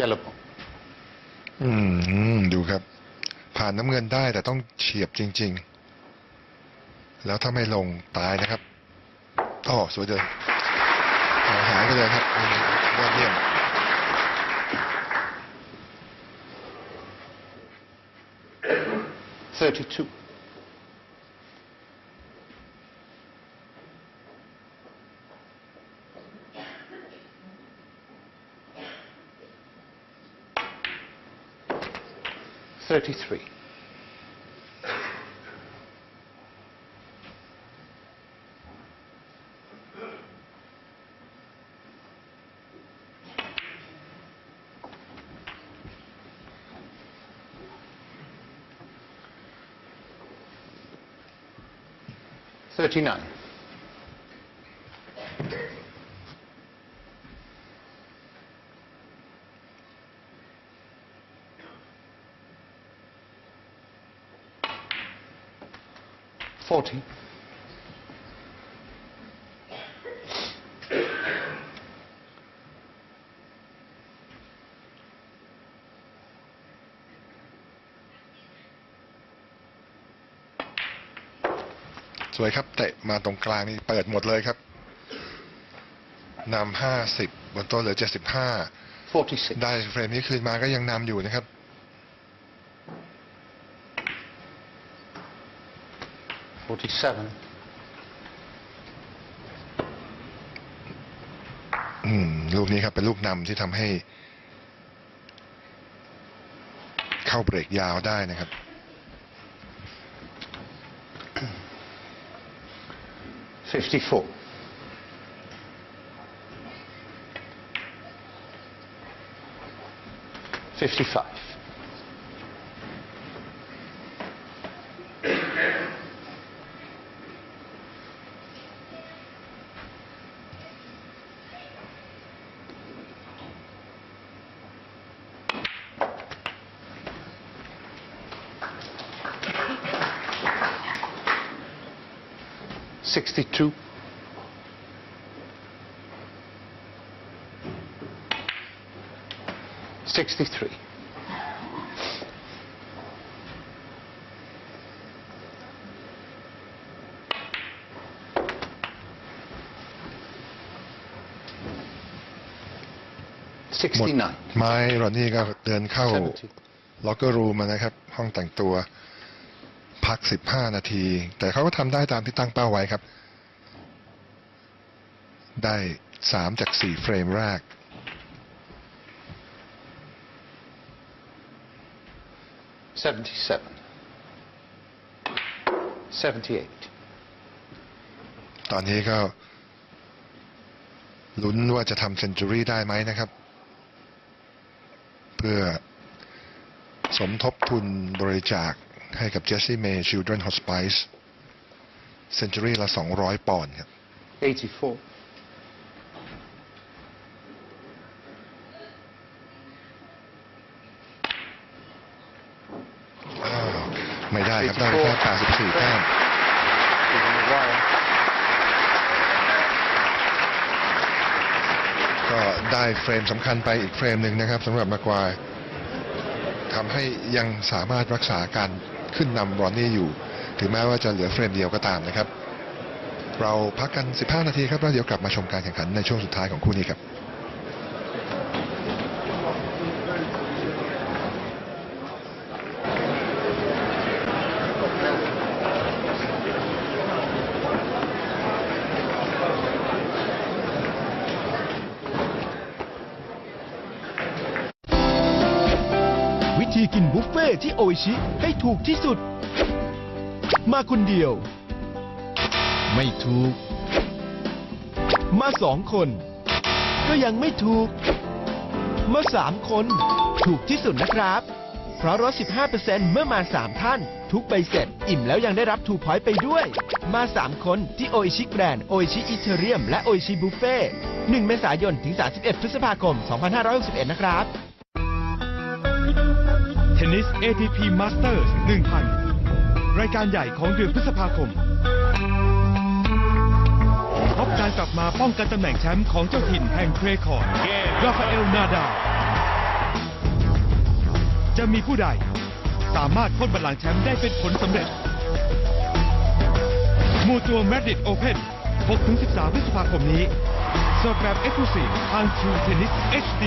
Yellow. ดูครับผ่านน้ำเงินได้แต่ต้องเฉียบจริงๆแล้วถ้าไม่ลงตายนะครับสวยเลยหายไปเลยครับยอดเยี่ยม32. 33. 39. 40. สวยครับเตะมาตรงกลางนี่เปิดหมดเลยครับนำ50บนโต๊ะเหลือ75 46. ได้เฟรมนี้คืนมาก็ยังนำอยู่นะครับลูกนี้ครับเป็นลูกนำที่ทำให้เข้าเบรกยาวได้นะครับ54. 55. 62. 63. 69. ไม้รอนนี่ก็เดินเข้าล็อกเกอร์รูมนะครับห้องแต่งตัวพัก15 นาทีแต่เขาก็ทำได้ตามที่ตั้งเป้าไว้ครับได้3 จาก 4 เฟรมแรก77. 78. ตอนนี้ก็ลุ้นว่าจะทำเซนจูรี่ได้ไหมนะครับเพื่อสมทบทุนบริจาคให้กับเจสซี่เมย์ Children Hospice เซนจูรี่ละ200 ปอนด์ครับ84. ไม่ได้ครับได้แค่84 แต้มก็ได้เฟรมสำคัญไปอีกเฟรมหนึ่งนะครับสำหรับแม็กควายทำให้ยังสามารถรักษาการขึ้นนำรอนนี่อยู่ถึงแม้ว่าจะเหลือเฟรมเดียวก็ตามนะครับเราพักกัน15 นาทีครับแล้วเดี๋ยวกลับมาชมการแข่งขันในช่วงสุดท้ายของคู่นี้ครับวิธีกินบุฟเฟ่ที่โออิชิให้ถูกที่สุดมาคนเดียวไม่ถูกมา2 คนก็ยังไม่ถูกมา3 คนถูกที่สุดนะครับเพราะลด 15% เมื่อมา3 ท่านทุกใบเสร็จอิ่มแล้วยังได้รับทูพอยต์ไปด้วยมา3 คนที่โออิชิแกรนด์โออิชิอิเทเรียมและโออิชิบุฟเฟ่1 เมษายนถึง 31 พฤษภาคม 2561 นะครับเทนนิส ATP Masters 1000 รายการใหญ่ของเดือนพฤษภาคมพบการกลับมาป้องกันตำแหน่งแชมป์ของเจ้าถิ่นแห่งเครคอร์ดราฟาเอล นาดาล จะมีผู้ใดสามารถพ้นบัลลังก์แชมป์ได้เป็นผลสำเร็จมูตัวแมดริดโอเพ่น 6-13 พฤษภาคมนี้สดแบบ Exclusive ทาง True Tennis HD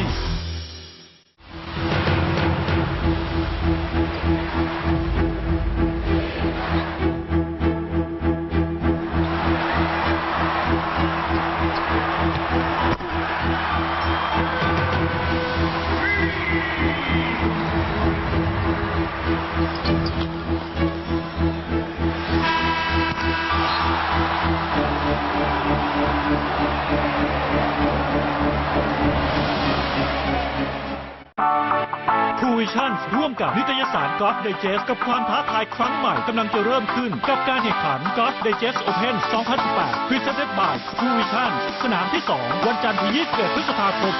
ร่วมกับนิตยสาร Golf Digest กับความท้าทายครั้งใหม่กำลังจะเริ่มขึ้นกับการแข่งขัน Golf Digest Open 2018 Presented by True Vision สนามที่ 2 วันจันทร์ที่ 21 พฤษภาคม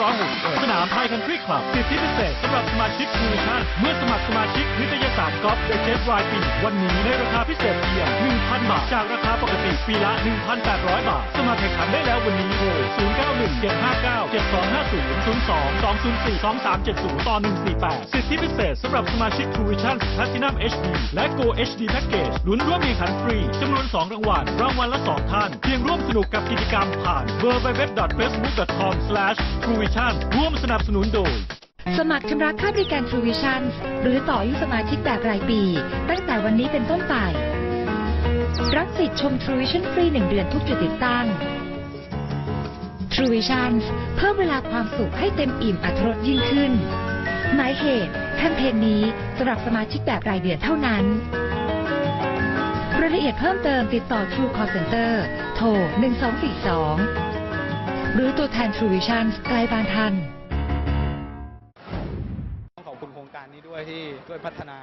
2561 สนามไทยคันทรีคลับสิทธิพิเศษสำหรับสมาชิก True Vision เมื่อสมัครสมาชิกนิตยสาร Golf Digest รายปีวันนี้ในราคาพิเศษเพียง 1,000 บาทจากราคาปกติปีละ 1,800 บาทสมัครแข่งขันได้แล้ววันนี้โทร 0917597250 02-204-2370 สิทธิพิเศษสำหรับสมาชิก True Vision Platinum HD และ Go HD Package ลุ้นร่วมแข่งขันฟรีจำนวน 2 รางวัล รางวัลละ 2 ท่าน เพียงร่วมสนุกกับกิจกรรมผ่าน www.facebook.com/truevision ร่วมสนับสนุนโดย สมัครชำระค่าบริการ True Vision หรือต่ออายุสมาชิกแบบรายปี ตั้งแต่วันนี้เป็นต้นไป รับสิทธิ์ชม True Vision ฟรี 1 เดือนทุกจุดติดตั้ง True Vision เพิ่มเวลาความสุขให้เต็มอิ่มอรรถรสยิ่งขึ้นหมายเหตุแคมเปญนี้สำหรับสมาชิกแบบรายเดือนเท่านั้นรายละเอียดเพิ่มเติมติดต่อ True Call Center โทร 1242 หรือตัวแทน True Vision ใกล้บ้านท่านขอบคุณโครงการนี้ด้วยที่ช่วยพัฒนา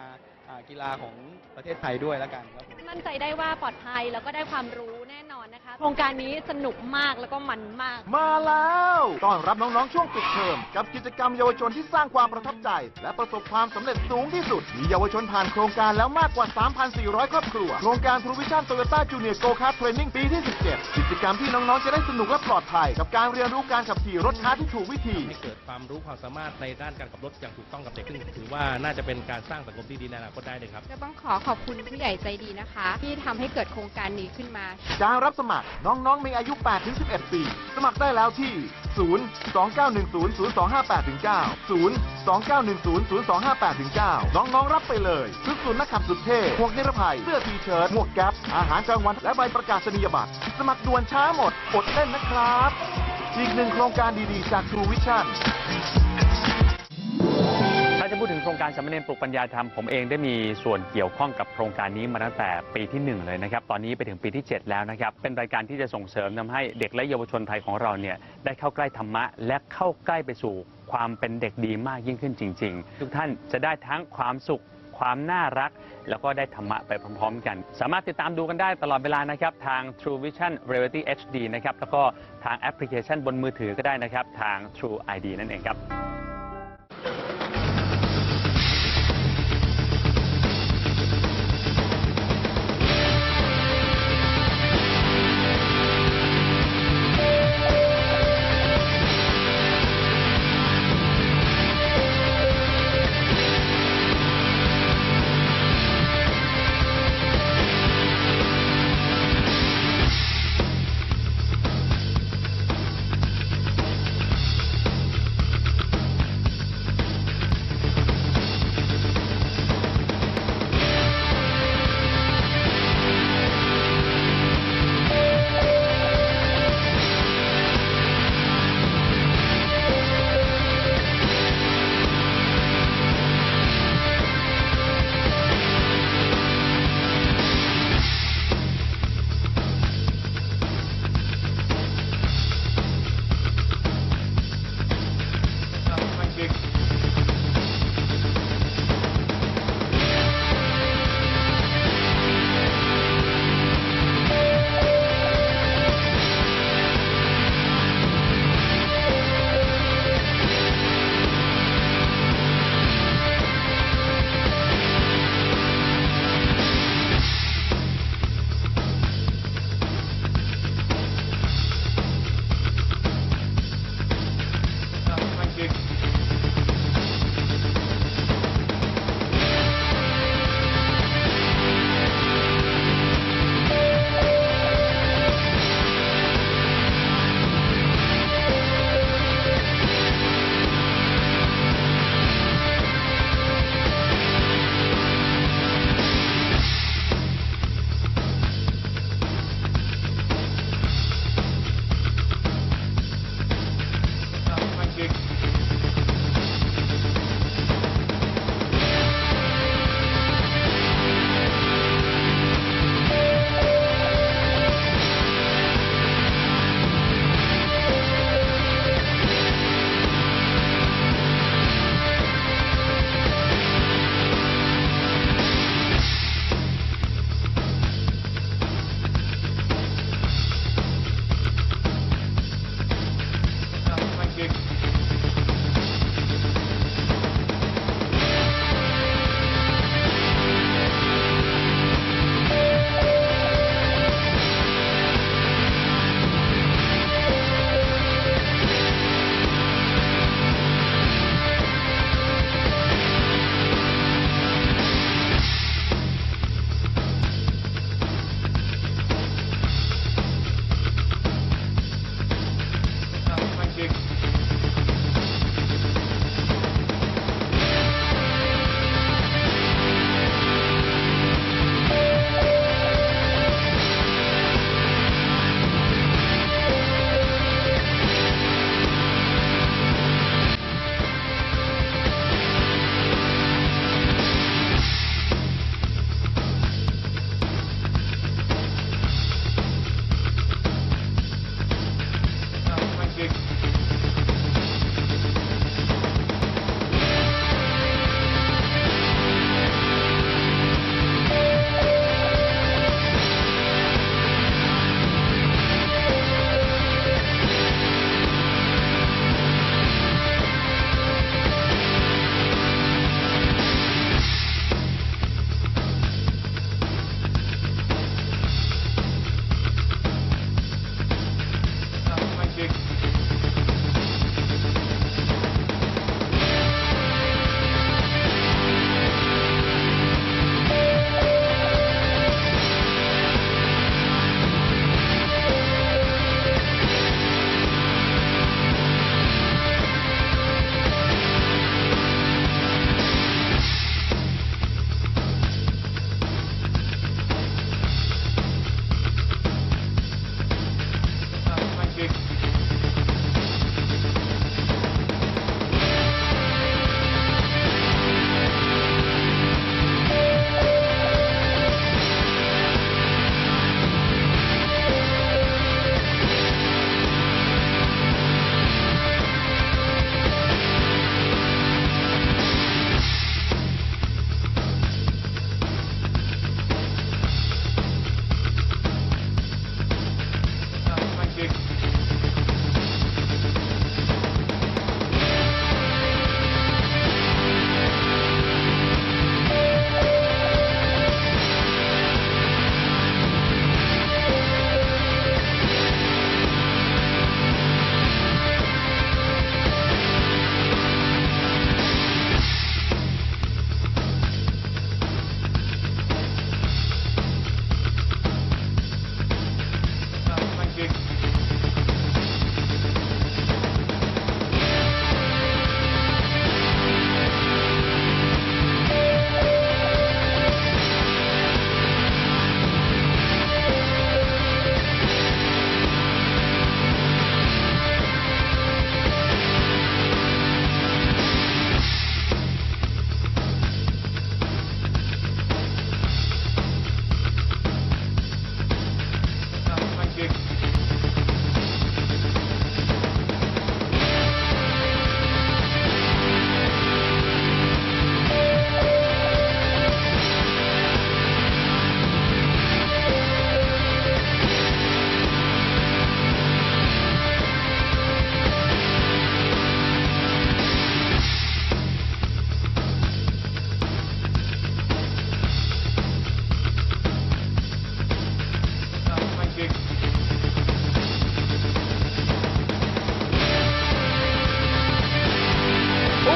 กีฬาของประเทศไทยด้วยแล้วกันครับ มั่นใจได้ว่าปลอดภัยแล้วก็ได้ความรู้แน่นอนนะคะโครงการนี้สนุกมากแล้วก็มันมากมาแล้วต้อนรับน้องๆช่วงปิดเทอมกับกิจกรรมเยาวชนที่สร้างความประทับใจและประสบความสำเร็จสูงที่สุดมีเยาวชนผ่านโครงการแล้วมากกว่า 3,400 ครอบครัวโครงการ True Vision Toyota Junior Go Kart Training ปีที่ 17 กิจกรรมที่น้องๆจะได้สนุกและปลอดภัยกับการเรียนรู้การขับขี่รถคาร์ทที่ถูกวิธีให้เกิดความรู้ความสามารถในด้านการขับรถอย่างถูกต้องกับเด็กซึ่งถือว่าน่าจะเป็นการสร้างสังคมที่ดีในอนาคตได้เลยครับก็ต้องขอบคุณผู้ใหญ่ใจดีนะคะที่ทำให้เกิดโครงการนี้ขึ้นมาการรับสมัครน้องๆมีอายุ 8-11 ปีสมัครได้แล้วที่ 02910-0258-9 น้องๆรับไปเลยชุดสูทนักขับสุดเท่หมวกนิรภัยเสื้อทีเชิ้ตหมวกแก๊ปอาหารกลางวันและใบประกาศนียบัตรสมัครด่วนช้าหมดอดเล่นนะครับอีกหนึ่งโครงการดีๆจาก True Visionถ้าจะพูดถึงโครงการสามเณรปลุกปัญญาธรรมผมเองได้มีส่วนเกี่ยวข้องกับโครงการนี้มาตั้งแต่ปีที่1เลยนะครับตอนนี้ไปถึงปีที่7แล้วนะครับเป็นรายการที่จะส่งเสริมทำให้เด็กและเยาวชนไทยของเราเนี่ยได้เข้าใกล้ธรรมะและเข้าใกล้ไปสู่ความเป็นเด็กดีมากยิ่งขึ้นจริงๆทุกท่านจะได้ทั้งความสุขความน่ารักแล้วก็ได้ธรรมะไปพร้อมๆกันสามารถติดตามดูกันได้ตลอดเวลานะครับทาง True Vision Reality HD นะครับแล้วก็ทางแอปพลิเคชันบนมือถือก็ได้นะครับทาง True ID นั่นเองครับ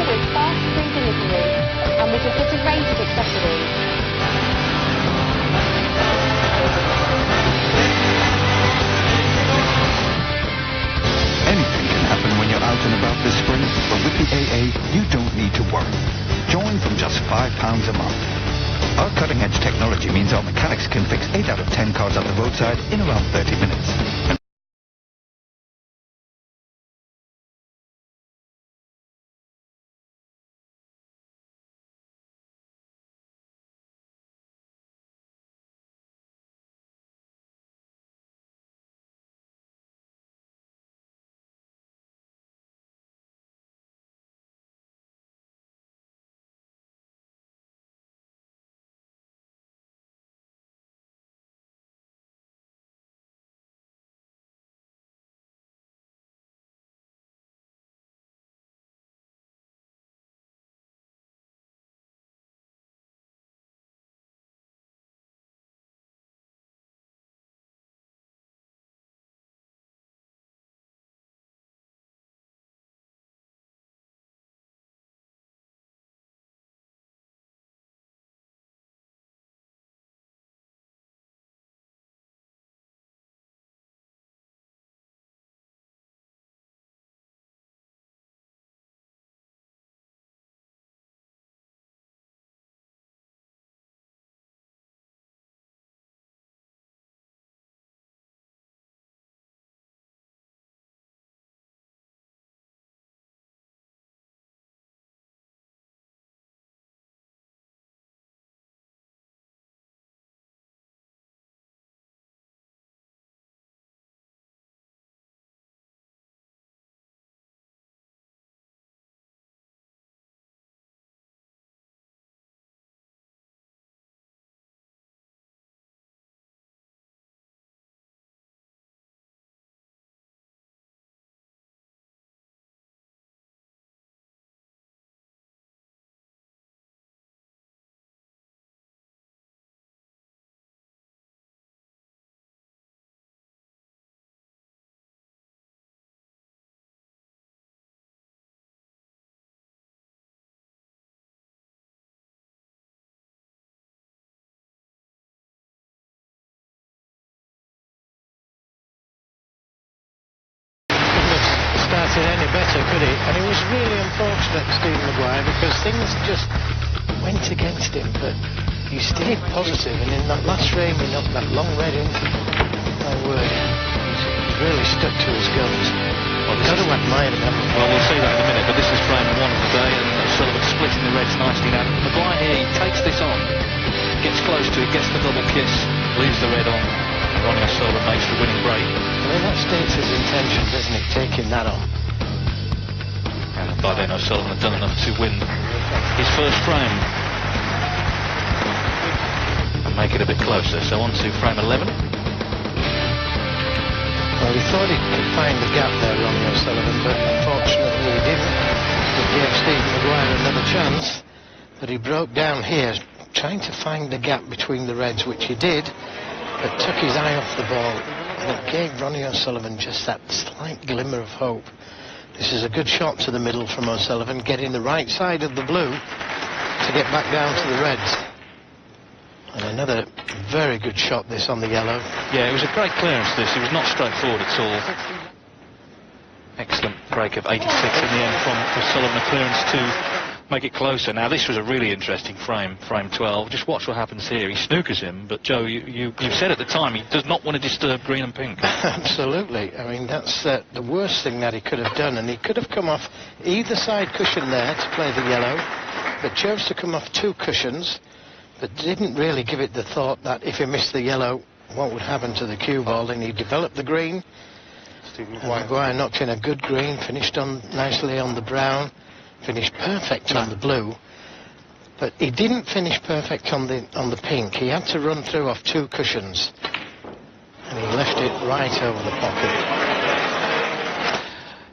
with fast free delivery and we can fit a range of accessories. Anything can happen when you're out and about this spring, but with the AA, you don't need to worry. Join from just £5 a month. Our cutting-edge technology means our mechanics can fix 8 out of 10 cars at the roadside in around 30 minutes. Any better, could it? And it was really unfortunate, Stephen Maguire, because things just went against him, but he stayed positive, and in that last frame he knocked that long red in. My word, he's really stuck to his guns. Well, got to admire him, haven't we? Well, we'll see that in a minute, but this is frame 1 of the day, and Sullivan splitting the reds nicely now. Maguire here, he takes this on, gets close to it, gets the double kiss, leaves the red on, and Ronnie Sullivan makes the winning break. I mean, that states his intention, doesn't it, taking that on? And by then O'Sullivan had done enough to win his first frame and make it a bit closer. So on to frame 11. Well, he thought he could find the gap there, Ronnie O'Sullivan, but unfortunately he didn't. It gave Stephen Maguire another chance, but he broke down here, trying to find the gap between the reds, which he did, but took his eye off the ball, and it gave Ronnie O'Sullivan just that slight glimmer of hope. This is a good shot to the middle from O'Sullivan, getting the right side of the blue to get back down to the reds. And another very good shot, this, on the yellow. Yeah, it was a great clearance, this. It was not straightforward at all. Excellent break of 86 in the end from O'Sullivan, a clearance to make it closer. Now, this was a really interesting frame, frame 12. Just watch what happens here. He snookers him, but Joe, you said at the time he does not want to disturb green and pink. Absolutely. I mean, that's the worst thing that he could have done, and he could have come off either side cushion there to play the yellow, but chose to come off 2 cushions, but didn't really give it the thought that if he missed the yellow, what would happen to the cue ball, and he developed the green. Maguire knocked in a good green, finished on nicely on the brown, finished perfect on the blue, but he didn't finish perfect on the pink. He had to run through off 2 cushions, and he left it right over the pocket.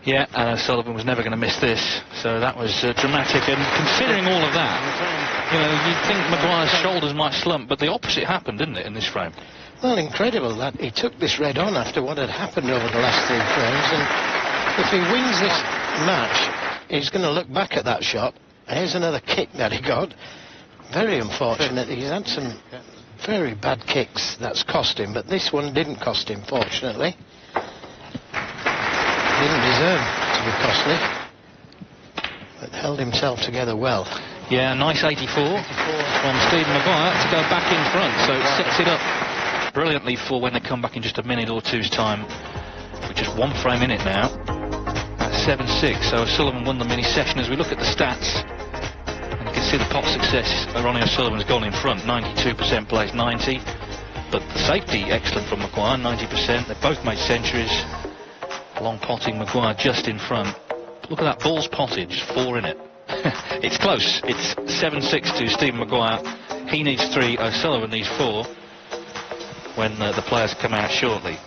Yeah, and O'Sullivan was never going to miss this, so that was dramatic. And considering all of that, you know, you'd think Maguire's shoulders might slump, but the opposite happened, didn't it, in this frame? Well, incredible that he took this red on after what had happened over the last 3 frames, and if he wins this match, he's going to look back at that shot. Here's another kick that he got. Very unfortunate. He's had some very bad kicks that's cost him, but this one didn't cost him, fortunately. Didn't deserve to be costly, but held himself together well. Yeah, nice 84 from Stephen Maguire to go back in front, so it sets it up brilliantly for when they come back in just a minute or two's time. With just one frame in it now. 7-6, so O'Sullivan won the mini session. As we look at the stats, and you can see the pot success, Ronnie O'Sullivan's gone in front, 92% plays 90, but the safety excellent from Maguire, 90%. They both made centuries. Long potting, Maguire just in front. Look at that, balls pottage, 4 in it. It's close. It's 7-6 to Stephen Maguire. He needs 3, O'Sullivan needs 4 when the players come out shortly.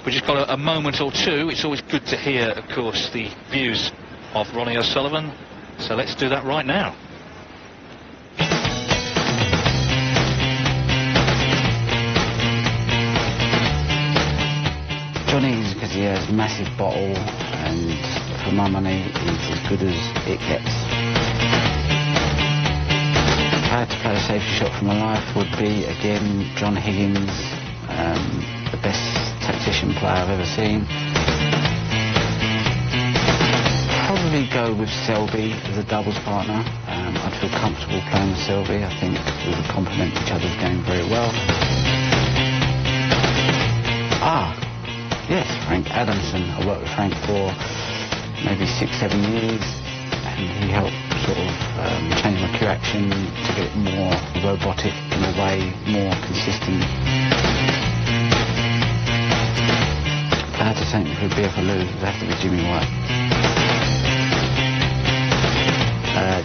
We've just got a moment or two. It's always good to hear, of course, the views of Ronnie O'Sullivan. So let's do that right now. Johnny's because he has a massive bottle, and for my money, he's as good as it gets. If I had to play a safety shot for my life, would be again John Higgins, the best tactician player I've ever seen. Probably go with Selby as a doubles partner. I'd feel comfortable playing with Selby. I think we would complement each other's game very well. Yes, Frank Adamson. I worked with Frank for maybe 6-7 years, and he helped sort of change my cue action to get it more robotic in a way, more consistent. If I had to take me for a beer for lose, it would have to be Jimmy White.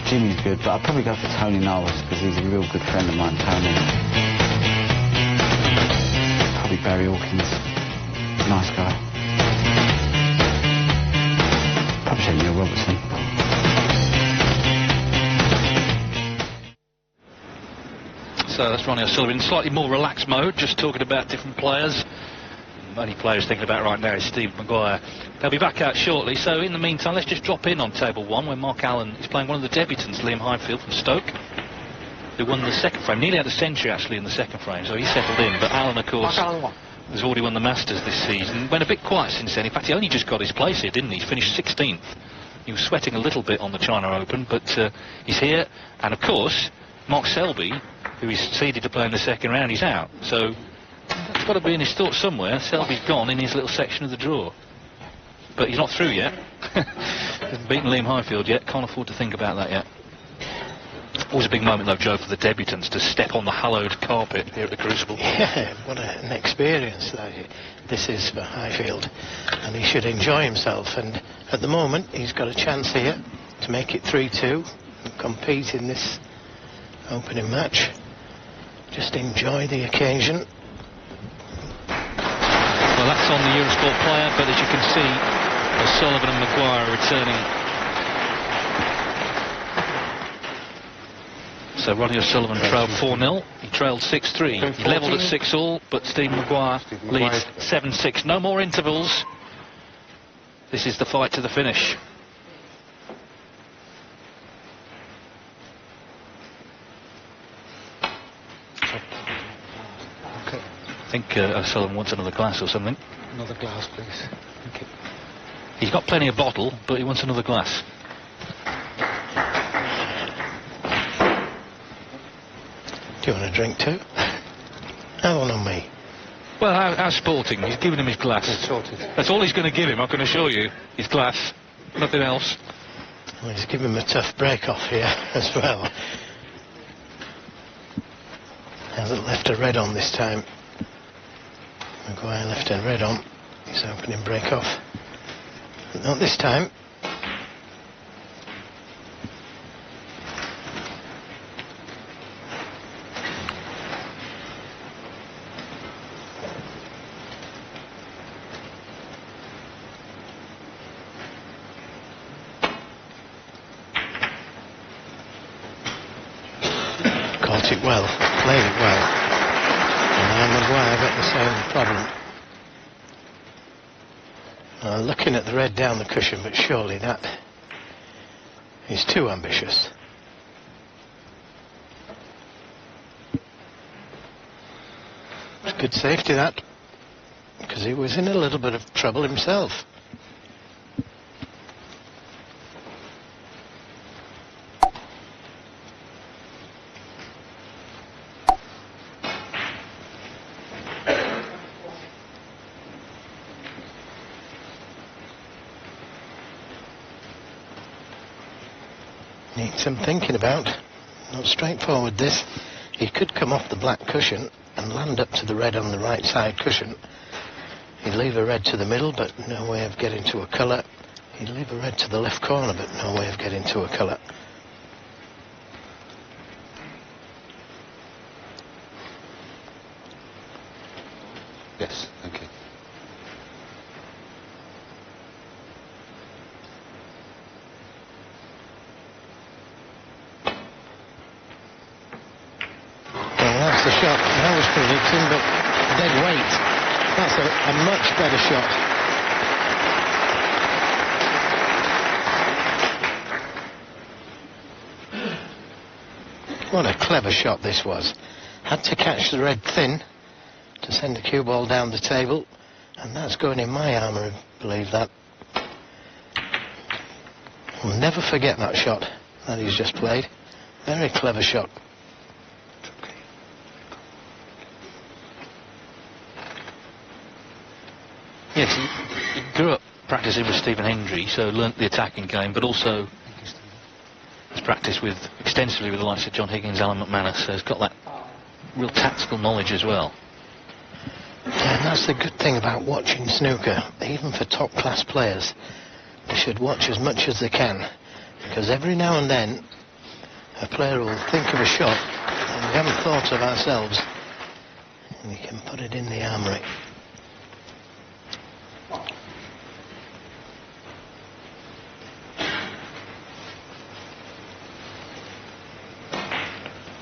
Jimmy's good, but I'd probably go for Tony Knowles because he's a real good friend of mine, Tony. Probably Barry Hawkins. Nice guy. Probably say Neil Robertson. So that's Ronnie O'Sullivan in slightly more relaxed mode, just talking about different players. The only player he's thinking about right now is Steve Maguire. They'll be back out shortly, so in the meantime, let's just drop in on table 1 where Mark Allen is playing one of the debutants, Liam Highfield from Stoke, who won the second frame. Nearly had a century actually in the second frame, so he settled in. But Allen, of course, has already won the Masters this season. Went a bit quiet since then. In fact, he only just got his place here, didn't he? He finished 16th. He was sweating a little bit on the China Open, but he's here. And of course, Mark Selby, who is seeded to play in the second round, he's out. So that's got to be in his thoughts somewhere. Selby's gone in his little section of the draw. But he's not through yet. Hasn't beaten Liam Highfield yet. Can't afford to think about that yet. Always a big moment, though, Joe, for the debutants to step on the hallowed carpet here at the Crucible. Yeah, what an experience this is for Highfield. And he should enjoy himself. And at the moment, he's got a chance here to make it 3-2 and compete in this opening match. Just enjoy the occasion. Well, that's on the Eurosport player, but as you can see, O'Sullivan and Maguire are returning. So Ronnie O'Sullivan trailed 4-0. He trailed 6-3. He levelled at 6-all, but Stephen Maguire leads 7-6. No more intervals. This is the fight to the finish. I think O'Sullivan wants another glass or something. Another glass, please. Thank you. He's got plenty of bottle, but he wants another glass. Do you want a drink too? Have one on me. Well, how sporting. He's giving him his glass. That's all he's going to give him, I can assure you. His glass. Nothing else. Well, he's giving him a tough break off here as well. Hasn't left a red on this time. Maguire left a red on. His opening break off. But not this time. Caught it well, played it well. And now Maguire got the same problem. Looking at the red down the cushion, but surely that He's too ambitious. It's good safety, that, because he was in a little bit of trouble himself. Needs some thinking about. Not straightforward, this. He could come off the black cushion and land up to the red on the right side cushion. He'd leave a red to the middle, but no way of getting to a colour. He'd leave a red to the left corner, but no way of getting to a colour. Yes, okay. That's the shot I was predicting, but dead weight. That's a much better shot. What a clever shot this was. Had to catch the red thin to send the cue ball down the table, and that's going in my armour, I believe that. I'll never forget that shot that he's just played. Very clever shot. Yes, he grew up practicing with Stephen Hendry, so learnt the attacking game, but also has practiced with extensively with the likes of John Higgins, Alan McManus, so he's got that real tactical knowledge as well. Yeah, and that's the good thing about watching snooker, even for top-class players. They should watch as much as they can, because every now and then a player will think of a shot and we haven't thought of ourselves, and you can put it in the armoury.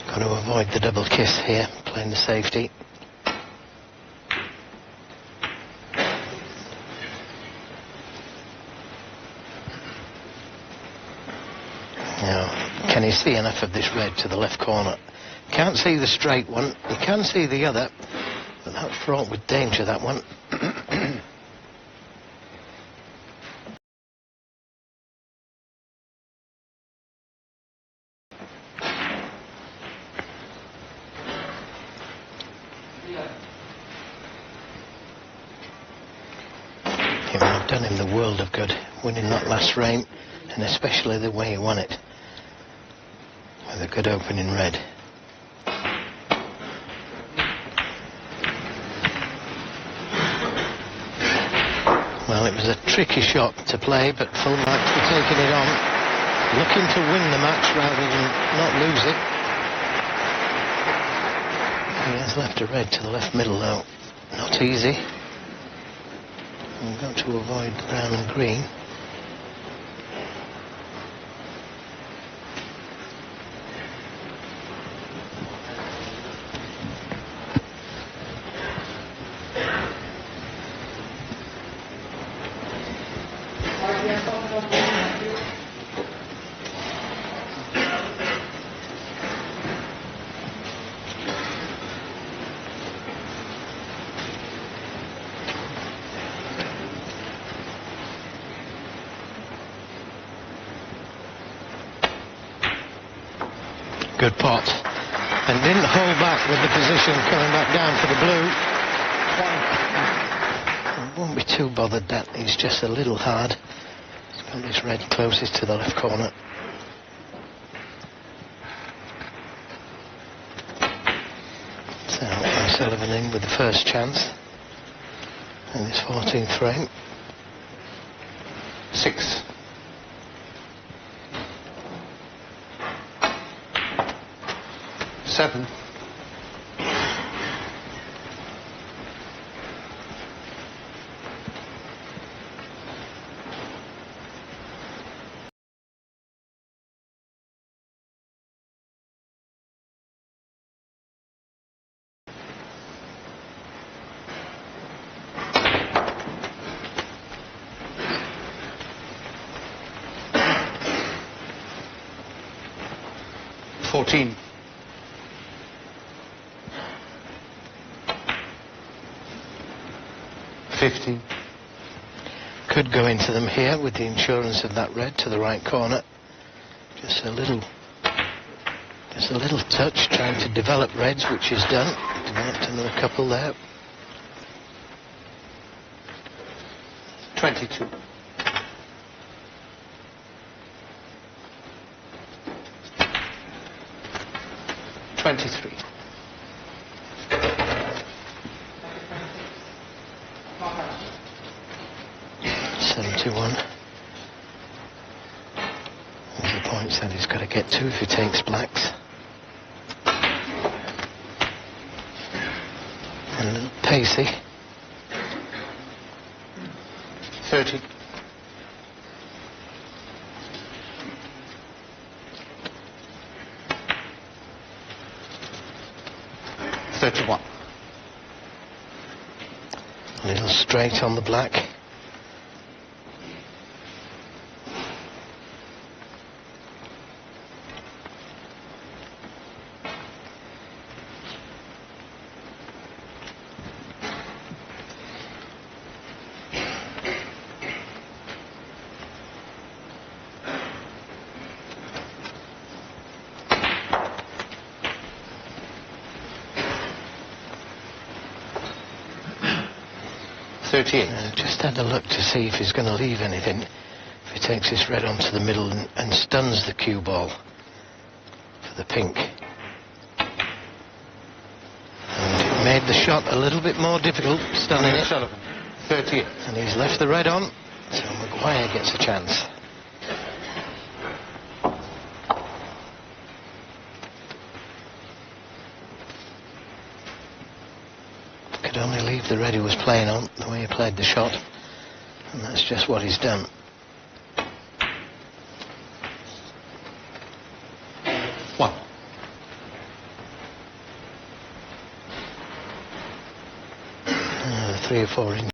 Got to avoid the double kiss here, playing the safety. Now, can he see enough of this red to the left corner? Can't see the straight one, he can see the other, but that's fraught with danger, that one. It would have done him the world of good, winning that last frame, and especially the way he won it, with a good opening red. Well, it was a tricky shot to play, but full marks for taking it on, looking to win the match rather than not lose it. He has left a red to the left middle though, not easy. We've got to avoid the brown and green. Good pot. And didn't hold back with the position coming back down for the blue. Won't be too bothered that he's just a little hard. He's got this red closest to the left corner. So Sullivan in with the first chance. And this 14th frame. 6. 7. 14. 15. Could go into them here with the insurance of that red to the right corner. Just a little touch, trying to develop reds, which is done. Developed another couple there. 22. 23. 71. These are the points that he's got to get to if he takes blacks. A little pacey. 30. 31. A little straight on the black. Just had a look to see if he's going to leave anything. If he takes this red onto the middle and stuns the cue ball for the pink. And it made the shot a little bit more difficult, stunning it. Sullivan, 30. And he's left the red on, so Maguire gets a chance. Could only leave the red he was playing on, the way he played the shot. And that's just what he's done. One. 3 or 4 in.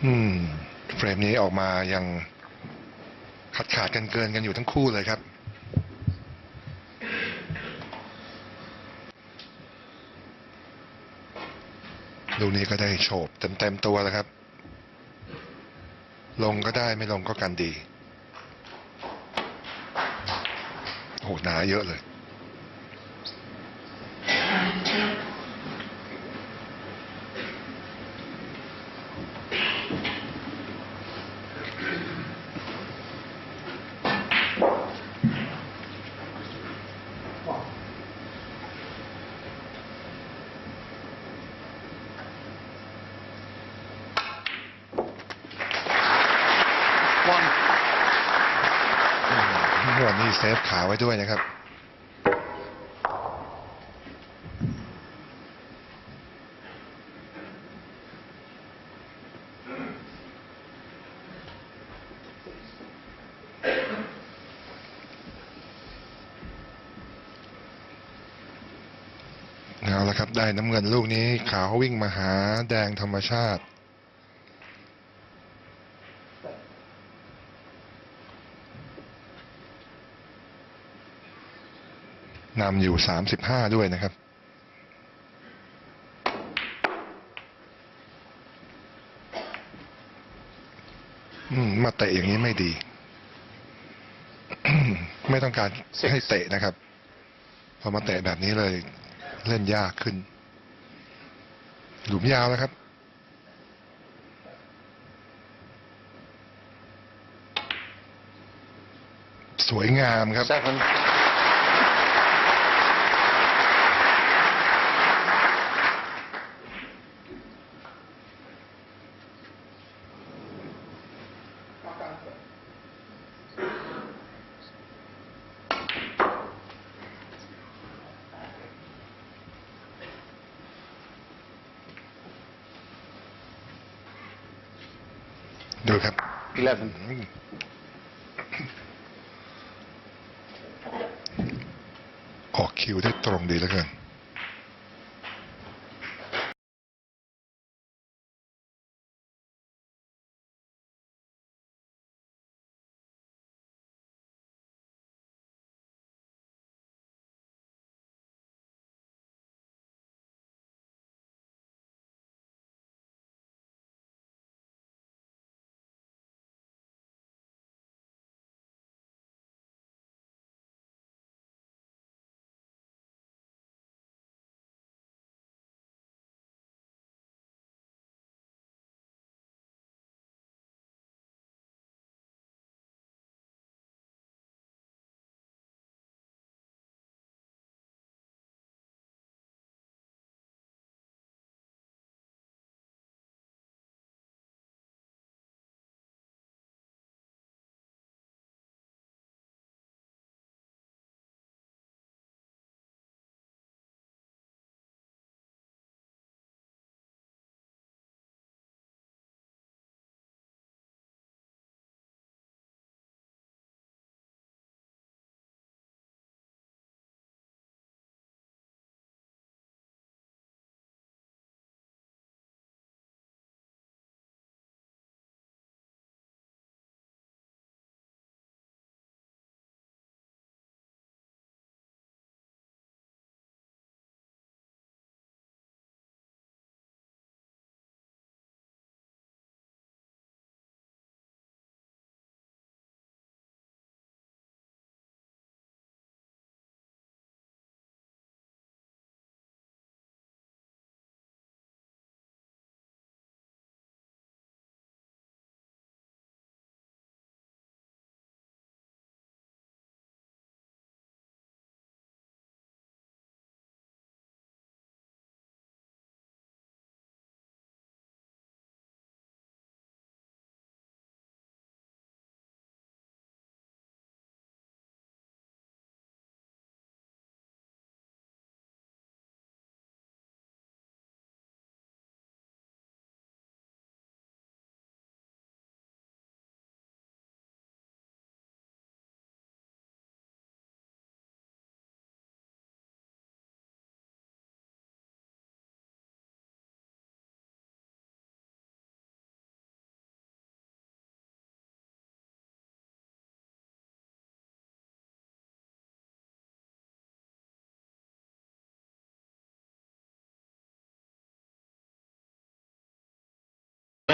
เฟรมนี้ออกมายังขาดกันเกินกันอยู่ทั้งคู่เลยครับลูกนี้ก็ได้โฉบเต็มตัวแล้วครับลงก็ได้ไม่ลงก็กันดีโหหนาเยอะเลยวันนี้เซฟขาไว้ด้วยนะครับเอาละครับได้น้ำเงินลูกนี้ขาววิ่งมาหาแดงธรรมชาตินำอยู่35ด้วยนะครับมาเตะอย่างนี้ไม่ดี ไม่ต้องการให้เตะนะครับพอมาเตะแบบนี้เลยเล่นยากขึ้นหลุมยาวแล้วครับสวยงามครับดูครับออกคิวได้ตรงดีแล้วกัน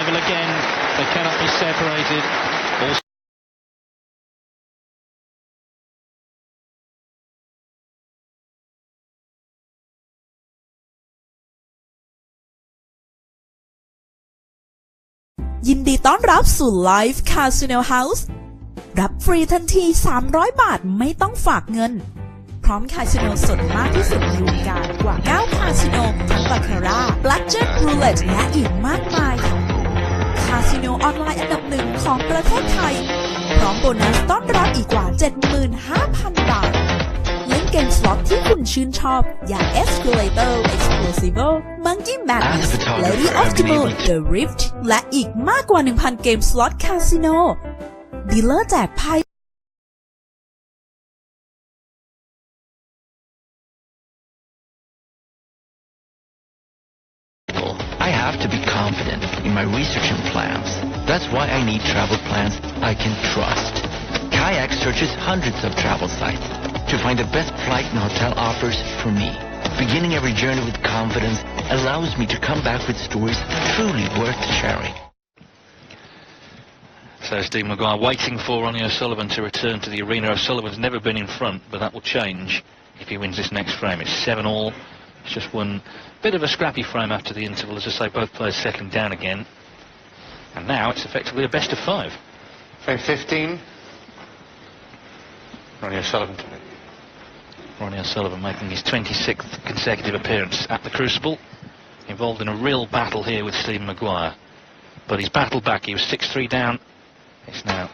Level again. They cannot be separated. Alsoยินดีต้อนรับสู่ Live Casino House รับฟรีทันที300 บาทไม่ต้องฝากเงินพร้อมคาสิโนสดมากที่สุดในวงการกว่า9คาสิโนทั้งบาคาร่า Blackjack Roulette และอีกมากมายคาสิโนออนไลน์อันดับหนึ่งของประเทศไทยพร้อมโบนัสต้อนรับอีกกว่า 75,000 บาทเล่นเกมสล็อตที่คุณชื่นชอบอย่าง Escalator Explosivo Monkey Madness Lady of the Moon The Rift และอีกมากกว่า 1,000 เกมสล็อตคาสิโนดีลเลอร์แจกไพ่ I have to be confident in my research and plans. That's why I need travel plans I can trust. Kayak searches hundreds of travel sites to find the best flight and hotel offers for me. Beginning every journey with confidence allows me to come back with stories truly worth sharing. So Steve Maguire waiting for Ronnie O'Sullivan to return to the arena. O'Sullivan's never been in front, but that will change if he wins this next frame. It's 7-all. It's just one bit of a scrappy frame after the interval, as I say, both players settling down again. And now it's effectively a best of 5. Frame 15. Ronnie O'Sullivan to win. Ronnie O'Sullivan making his 26th consecutive appearance at the Crucible. Involved in a real battle here with Stephen Maguire. But he's battled back. He was 6-3 down. It's now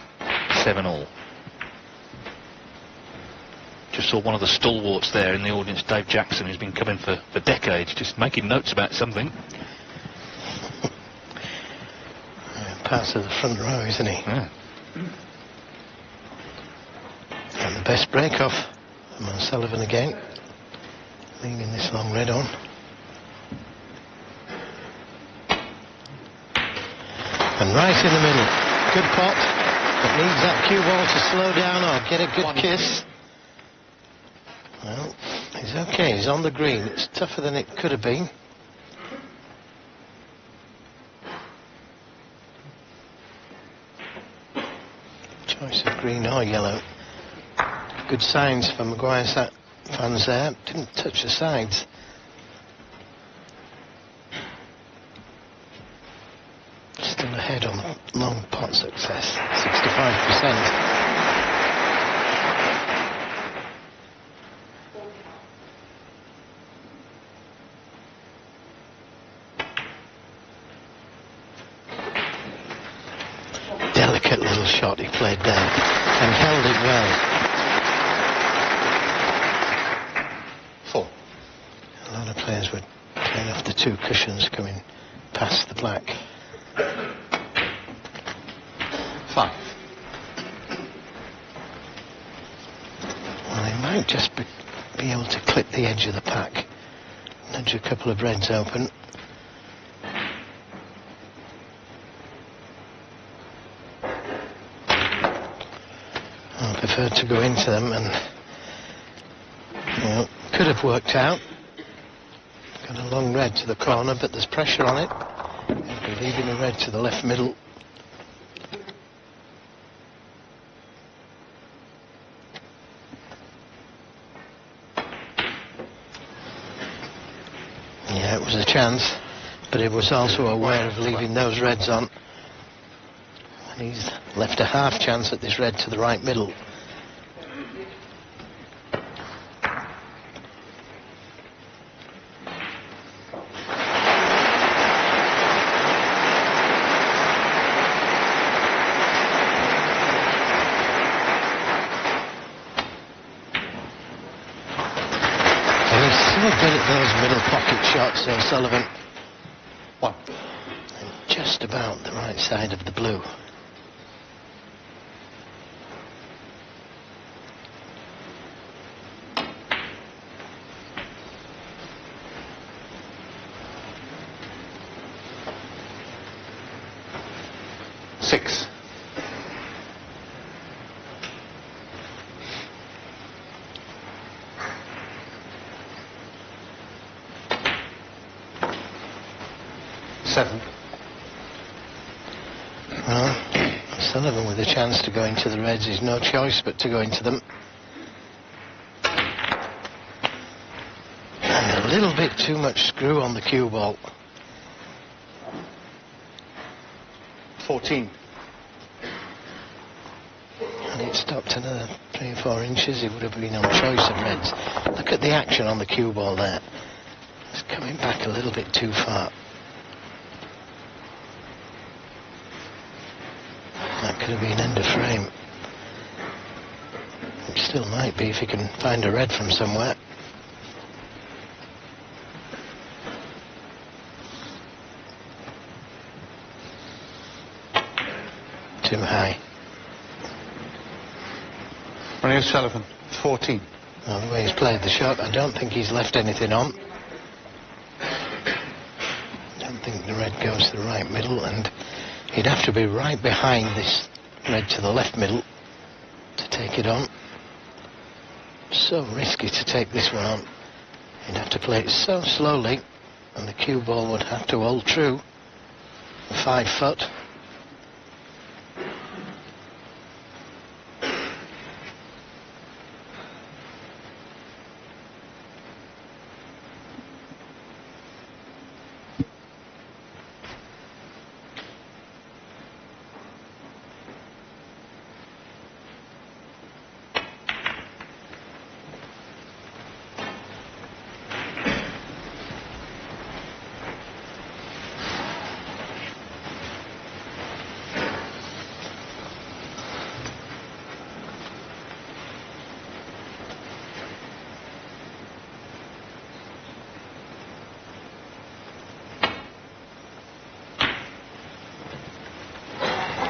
7-all. Just saw one of the stalwarts there in the audience, Dave Jackson, who's been coming for decades, just making notes about something. Parts of the front row, isn't he? Yeah. And the best break-off from O'Sullivan again, leaving this long red on. And right in the middle, good pot, but needs that cue ball to slow down or get a good kiss. Well, he's okay, he's on the green. It's tougher than it could have been. Choice of green or yellow. Good signs for Maguire's fans there. Didn't touch the sides. Still ahead on long pot success, 65%. Delicate little shot he played there and held it well. 4. A lot of players were playing off the 2 cushions coming past the black. 5. Well, they might just be able to clip the edge of the pack, nudge a couple of reds open. I preferred to go into them, and could have worked out. Got a long red to the corner, but there's pressure on it. You'll be leaving a red to the left middle. Yeah, it was a chance, but it was also aware of leaving those reds on. And he's left a half chance at this red to the right middle. Good at those middle pocket shots, O'Sullivan. 1. And just about the right side of the blue. Six. 7. Sullivan with a chance to go into the reds. There's no choice but to go into them. And a little bit too much screw on the cue ball. 14. And it stopped another 3 or 4 inches. It would have been on choice of reds. Look at the action on the cue ball there. It's coming back a little bit too far. That could have been end of frame. It still might be if you can find a red from somewhere. Too high. Ronnie O'Sullivan, 14. Well, the way he's played the shot, I don't think he's left anything on. I don't think the red goes to the right middle, and he'd have to be right behind this red to the left middle to take it on. So risky to take this one on. He'd have to play it so slowly, and the cue ball would have to hold true. 5 foot.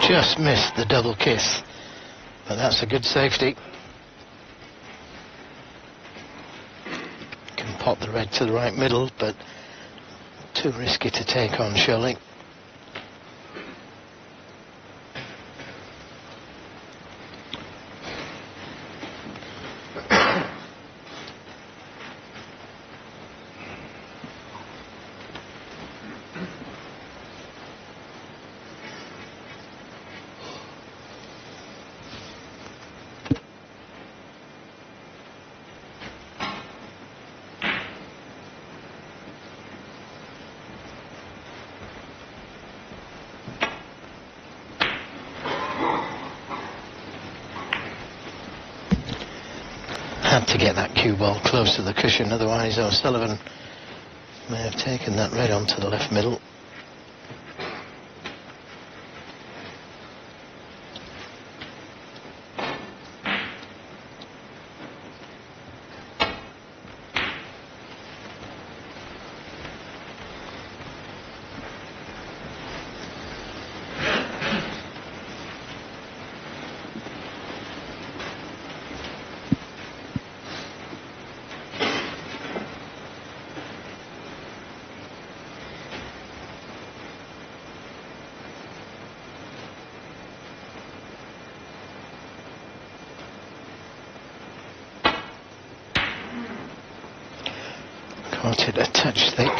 Just missed the double kiss, but that's a good safety. Can pot the red to the right middle, but too risky to take on, surely. Had to get that cue ball close to the cushion, otherwise O'Sullivan may have taken that red onto the left middle. Caught it a touch thick.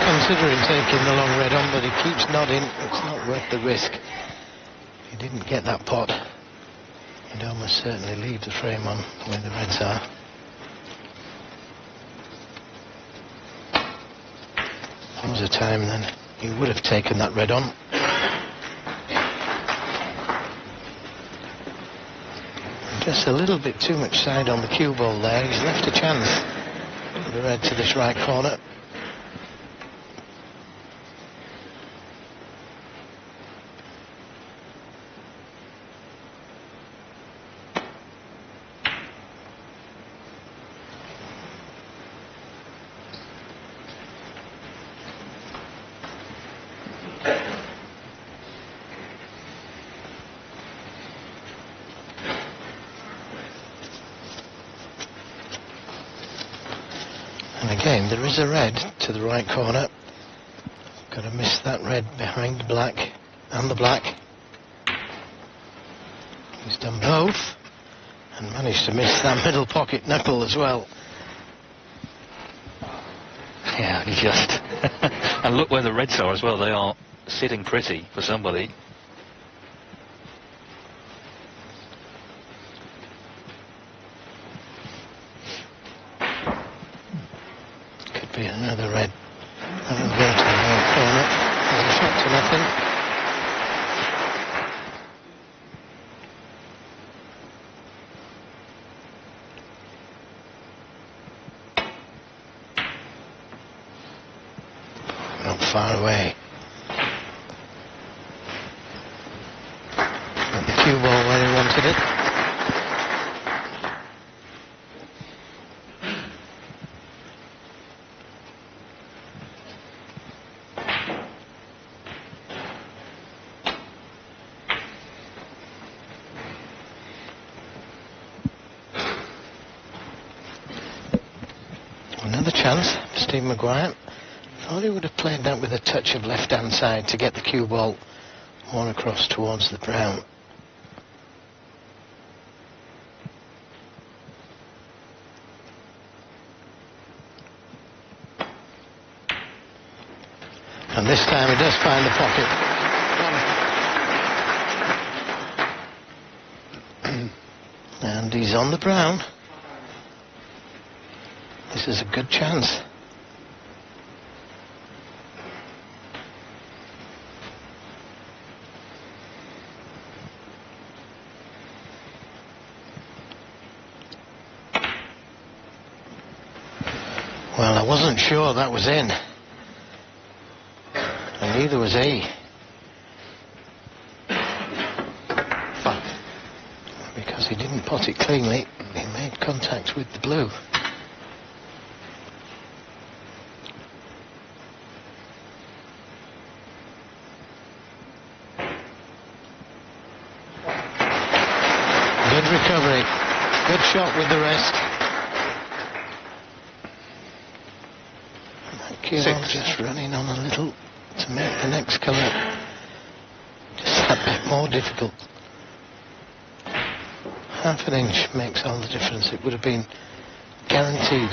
Considering taking the long red on, but he keeps nodding. It's not worth the risk. If he didn't get that pot, he'd almost certainly leave the frame on where the reds are. If there was a time then he would have taken that red on. Just a little bit too much side on the cue ball there. He's left a chance for the red to this right corner. And again, there is a red to the right corner. Got to miss that red behind the black and the black. He's done both and managed to miss that middle pocket knuckle as well. Yeah, he just... and look where the reds are as well. They are sitting pretty for somebody. Could be another red. That will go to the right corner. There's a shot to nothing. Not far away. Got the cue ball where he wanted it. Another chance for Steve Maguire. Thought he would have played that with a touch of left-hand side to get the cue ball more across towards the brown. And this time he does find the pocket. And he's on the brown. This is a good chance. Well, I wasn't sure that was in. And neither was he. Because he didn't pot it cleanly, he made contact with the blue. Good recovery. Good shot with the rest. Just running on a little to make the next colour just that bit more difficult. Half an inch makes all the difference. It would have been guaranteed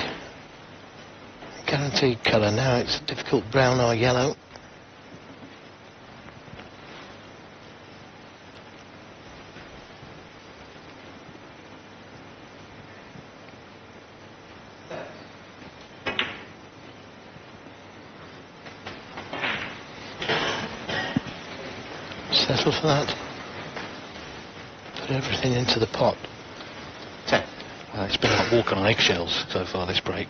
colour. Now it's a difficult brown or yellow. Settle for that. Put everything into the pot. 10. It's been like walking on eggshells so far this break.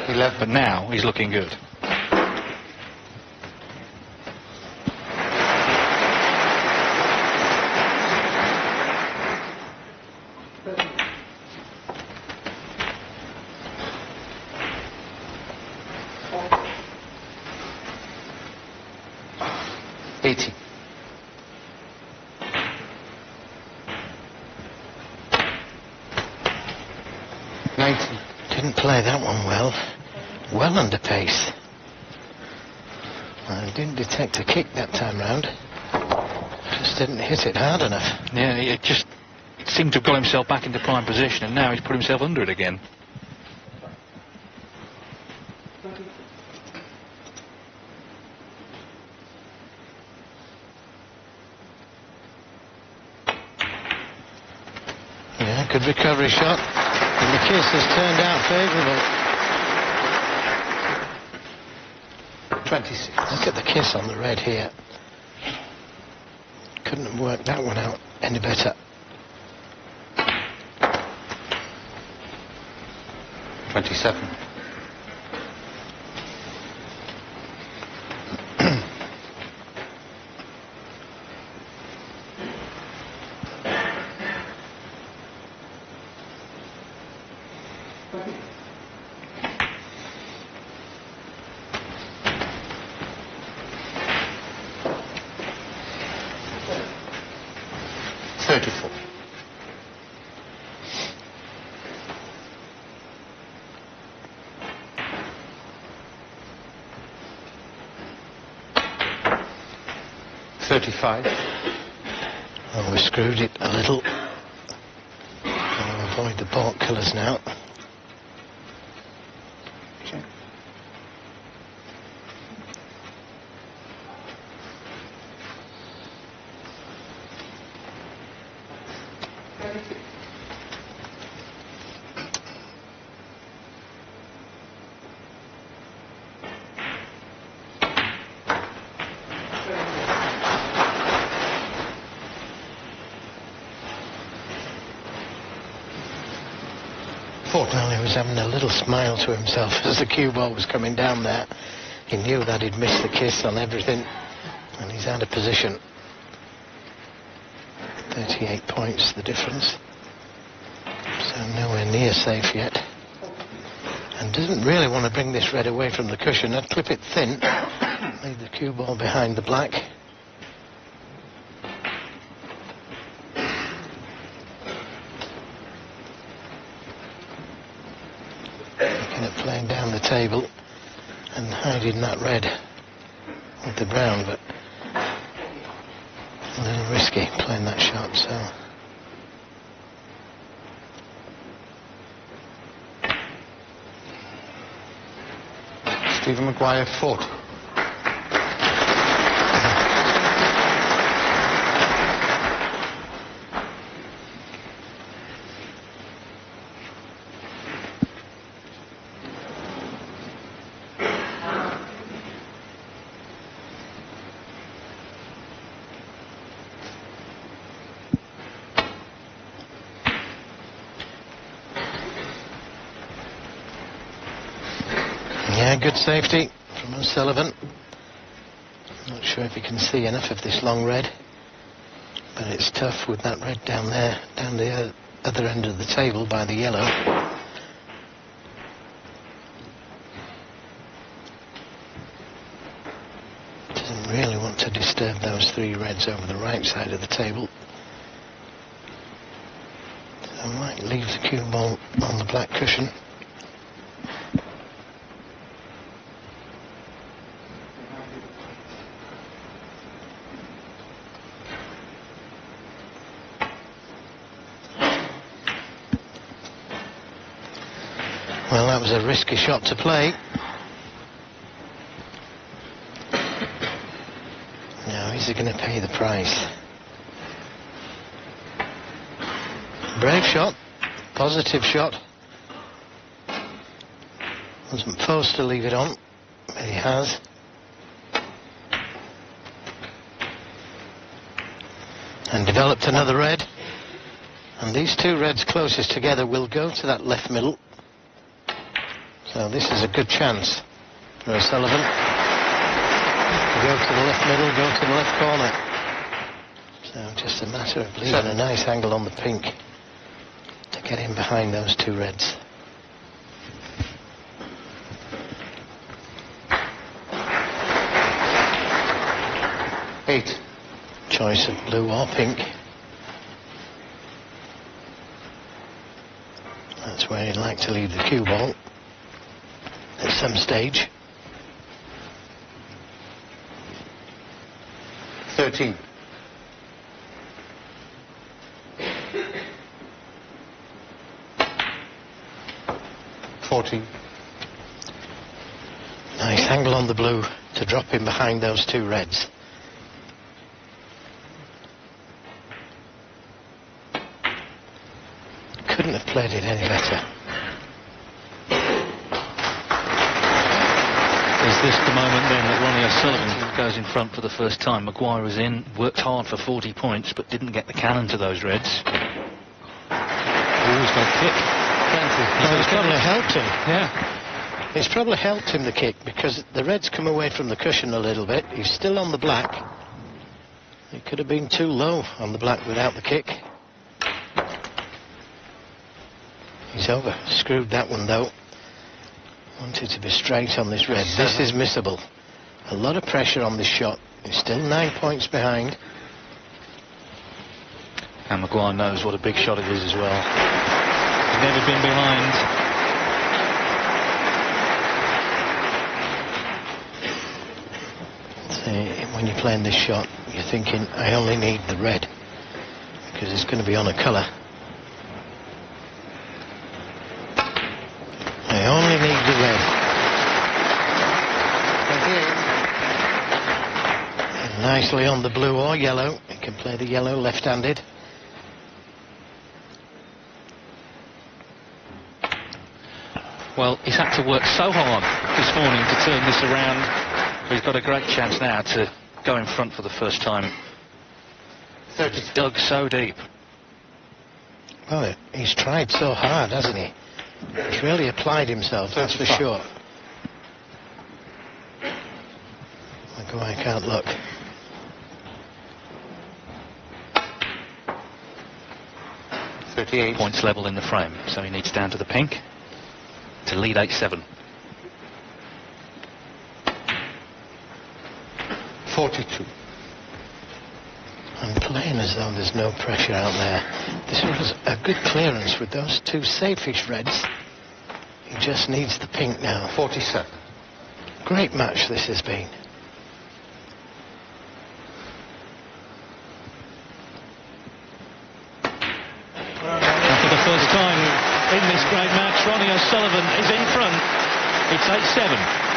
11. But now he's looking good. Didn't play that one well. Well under pace. I didn't detect a kick that time round. Just didn't hit it hard enough. Yeah, it just seemed to have got himself back into prime position, and now he's put himself under it again. Yeah, good recovery shot. And the kiss has turned out favourable. 26. Look at the kiss on the red here. Couldn't have worked that one out any better. 27. 34. Oh, we screwed it a little. I'll avoid the balk colours now. Well, he was having a little smile to himself as the cue ball was coming down there. He knew that he'd missed the kiss on everything, and he's out of position. 38 points, the difference. So nowhere near safe yet. And doesn't really want to bring this red away from the cushion. I'd clip it thin, leave the cue ball behind the black. Playing down the table and hiding that red with the brown, but a little risky playing that shot, so Stephen Maguire 40. Yeah, good safety from O'Sullivan. Not sure if you can see enough of this long red, but it's tough with that red down there, down the other end of the table by the yellow. Doesn't really want to disturb those three reds over the right side of the table. So I might leave the cue ball on the black cushion. Well, that was a risky shot to play. Now, is he going to pay the price? Brave shot, positive shot. Wasn't forced to leave it on, but he has. And developed another red. And these two reds closest together will go to that left middle. So this is a good chance for O'Sullivan. Go to the left middle, go to the left corner. So just a matter of leaving a nice angle on the pink to get in behind those two reds. Eight. Choice of blue or pink. That's where he'd like to leave the cue ball at some stage. 13. Nice angle on the blue to drop in behind those two reds. Couldn't have played it any better. Is this the moment then that Ronnie O'Sullivan goes in front for the first time? Maguire was in, worked hard for 40 points, but didn't get the cannon to those reds. Always got a kick. Well, it's probably helped him. Yeah. It's probably helped him, the kick, because the reds come away from the cushion a little bit. He's still on the black. He could have been too low on the black without the kick. He's over. Screwed that one, though. Wanted to be straight on this red. This is missable. A lot of pressure on this shot. He's still 9 points behind. And Maguire knows what a big shot it is as well. He's never been behind. See, when you're playing this shot, you're thinking, I only need the red, because it's going to be on a colour. I only need the red. And nicely on the blue or yellow. You can play the yellow left-handed. Well, he's had to work so hard this morning to turn this around. But he's got a great chance now to go in front for the first time. He's dug so deep. Well, he's tried so hard, hasn't he? He's really applied himself, that's for sure. Maguire can't look. Points level in the frame, so he needs down to the pink to lead 8-7. 42. I'm playing as though there's no pressure out there. This was a good clearance with those two safe-ish reds. He just needs the pink now. 47. Great match this has been. And for the first time in this great match, Ronnie O'Sullivan is in front. It's 8-7.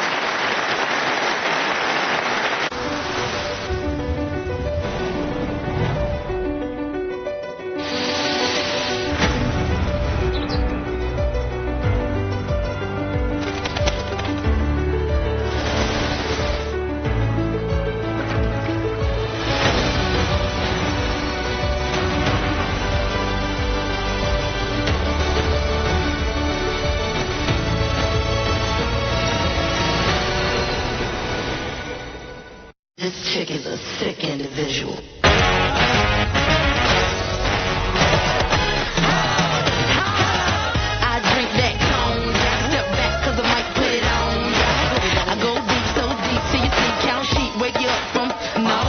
This chick is a sick individual. I drink that cone, step back cause I might put it on. I go deep, so deep, till you see count sheet, wake you up from no.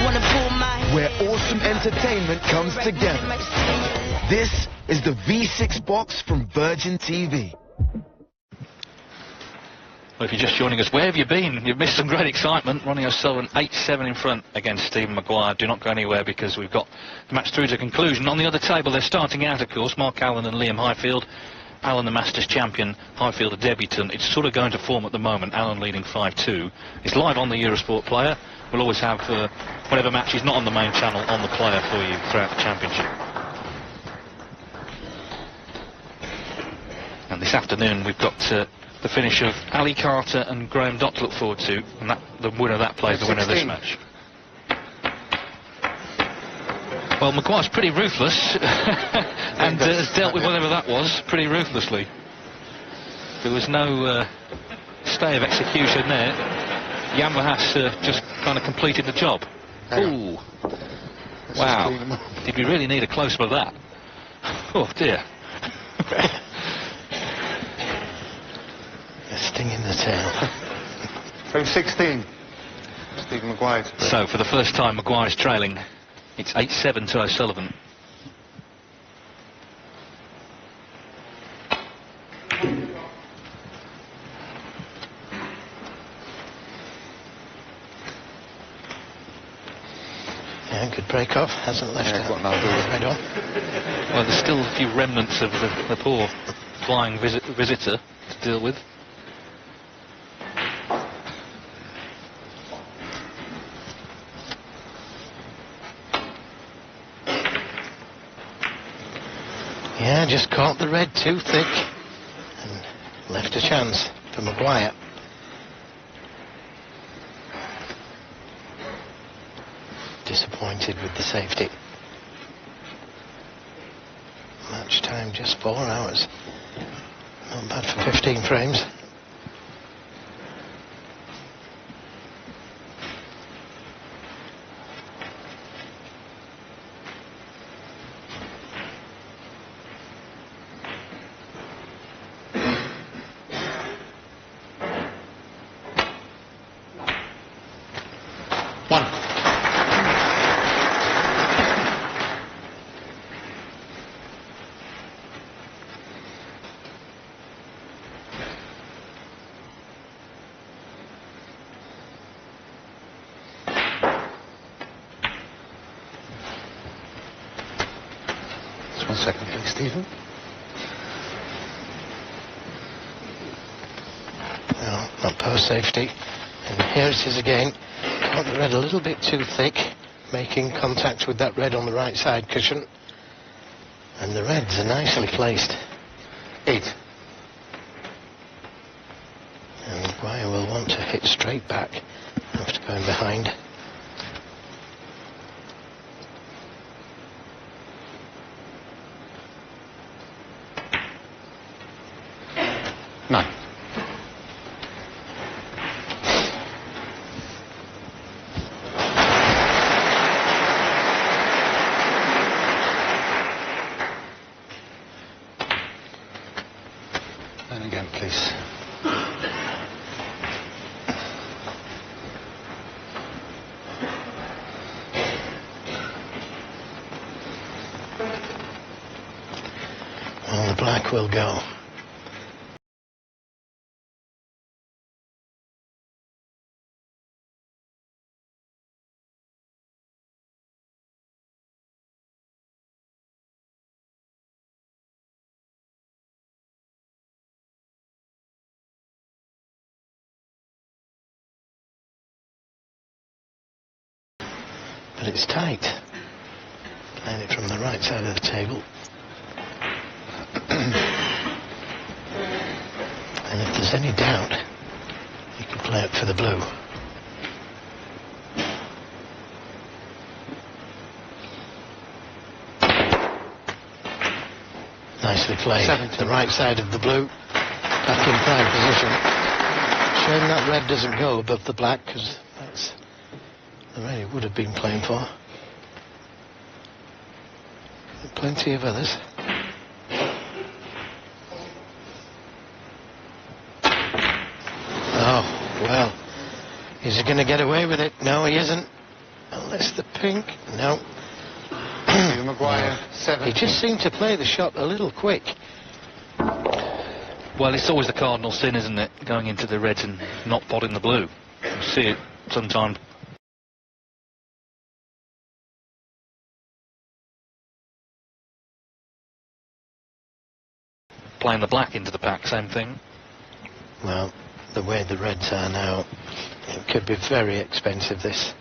Wanna pull my where awesome entertainment comes together. This is the V6 box from Virgin TV. Well, if you're just joining us, where have you been? You've missed some great excitement. Ronnie O'Sullivan 8-7 in front against Stephen Maguire. Do not go anywhere because we've got the match through to conclusion. On the other table, they're starting out, of course, Mark Allen and Liam Highfield. Allen, the Masters champion, Highfield, a debutant. It's sort of going to form at the moment. Allen leading 5-2. It's live on the Eurosport Player. We'll always have whatever match is not on the main channel on the Player for you throughout the championship. And this afternoon, we've got the finish of Ali Carter and Graham Dott to look forward to, and the winner of that plays the winner of this match. Well, Maguire's pretty ruthless, and has dealt with whatever that was pretty ruthlessly. There was no stay of execution there. Yambahas just kind of completed the job. Ooh. Wow. Did we really need a close-up of that? Oh, dear. Sting in the tail. Frame 16. Stephen Maguire. So, for the first time, Maguire's trailing. It's 8-7 to O'Sullivan. Yeah, good break off. Hasn't left red on. Well, there's still a few remnants of the poor flying visitor to deal with. Yeah, just caught the red too thick and left a chance for Maguire. Disappointed with the safety. Match time just 4 hours. Not bad for 15 frames. 1 second, please, Stephen. No, not post safety. And here it is again. Got the red a little bit too thick, making contact with that red on the right side cushion. And the reds are nicely placed. 8. And Maguire will want to hit straight back after going behind. And again, please. Well, the black will go. But it's tight. Playing it from the right side of the table. And if there's any doubt, you can play it for the blue. Nicely played. The right side of the blue. Back in prime position. Shame that red doesn't go above the black, because that's the red it would have been playing for. Plenty of others. Oh, well. Is he going to get away with it? No, he isn't. Unless the pink... No. Maguire, 7. He just seemed to play the shot a little quick. Well, it's always the cardinal sin, isn't it? Going into the reds and not potting the blue. You see it sometimes. Playing the black into the pack, same thing. Well, the way the reds are now, it could be very expensive, this.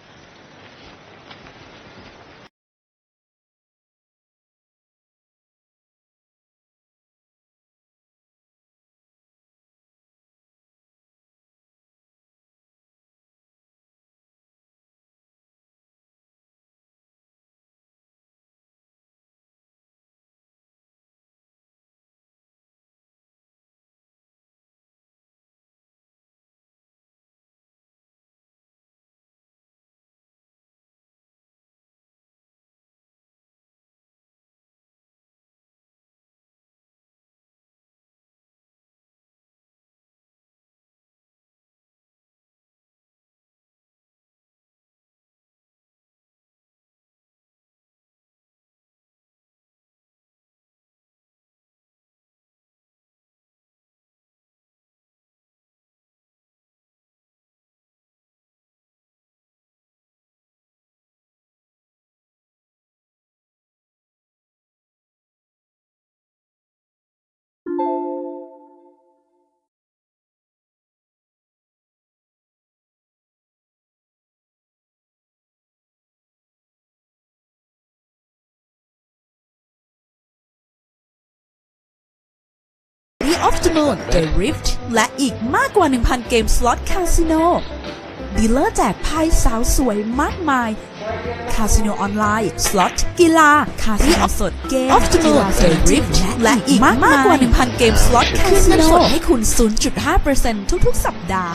of the Moon The Rift และอีกมากกว่า 1,000 เกมสล็อตคาสิโนดีลเลอร์แจกไพ่สาวสวยมากมายคาสิโนออนไลน์สล็อตกีฬาคาสิโนสดเกม of the Moon The Rift และอีกมากกว่า 1,000 เกมสล็อตคาสิโนสดให้คุณ 0.5% ทุกๆสัปดาห์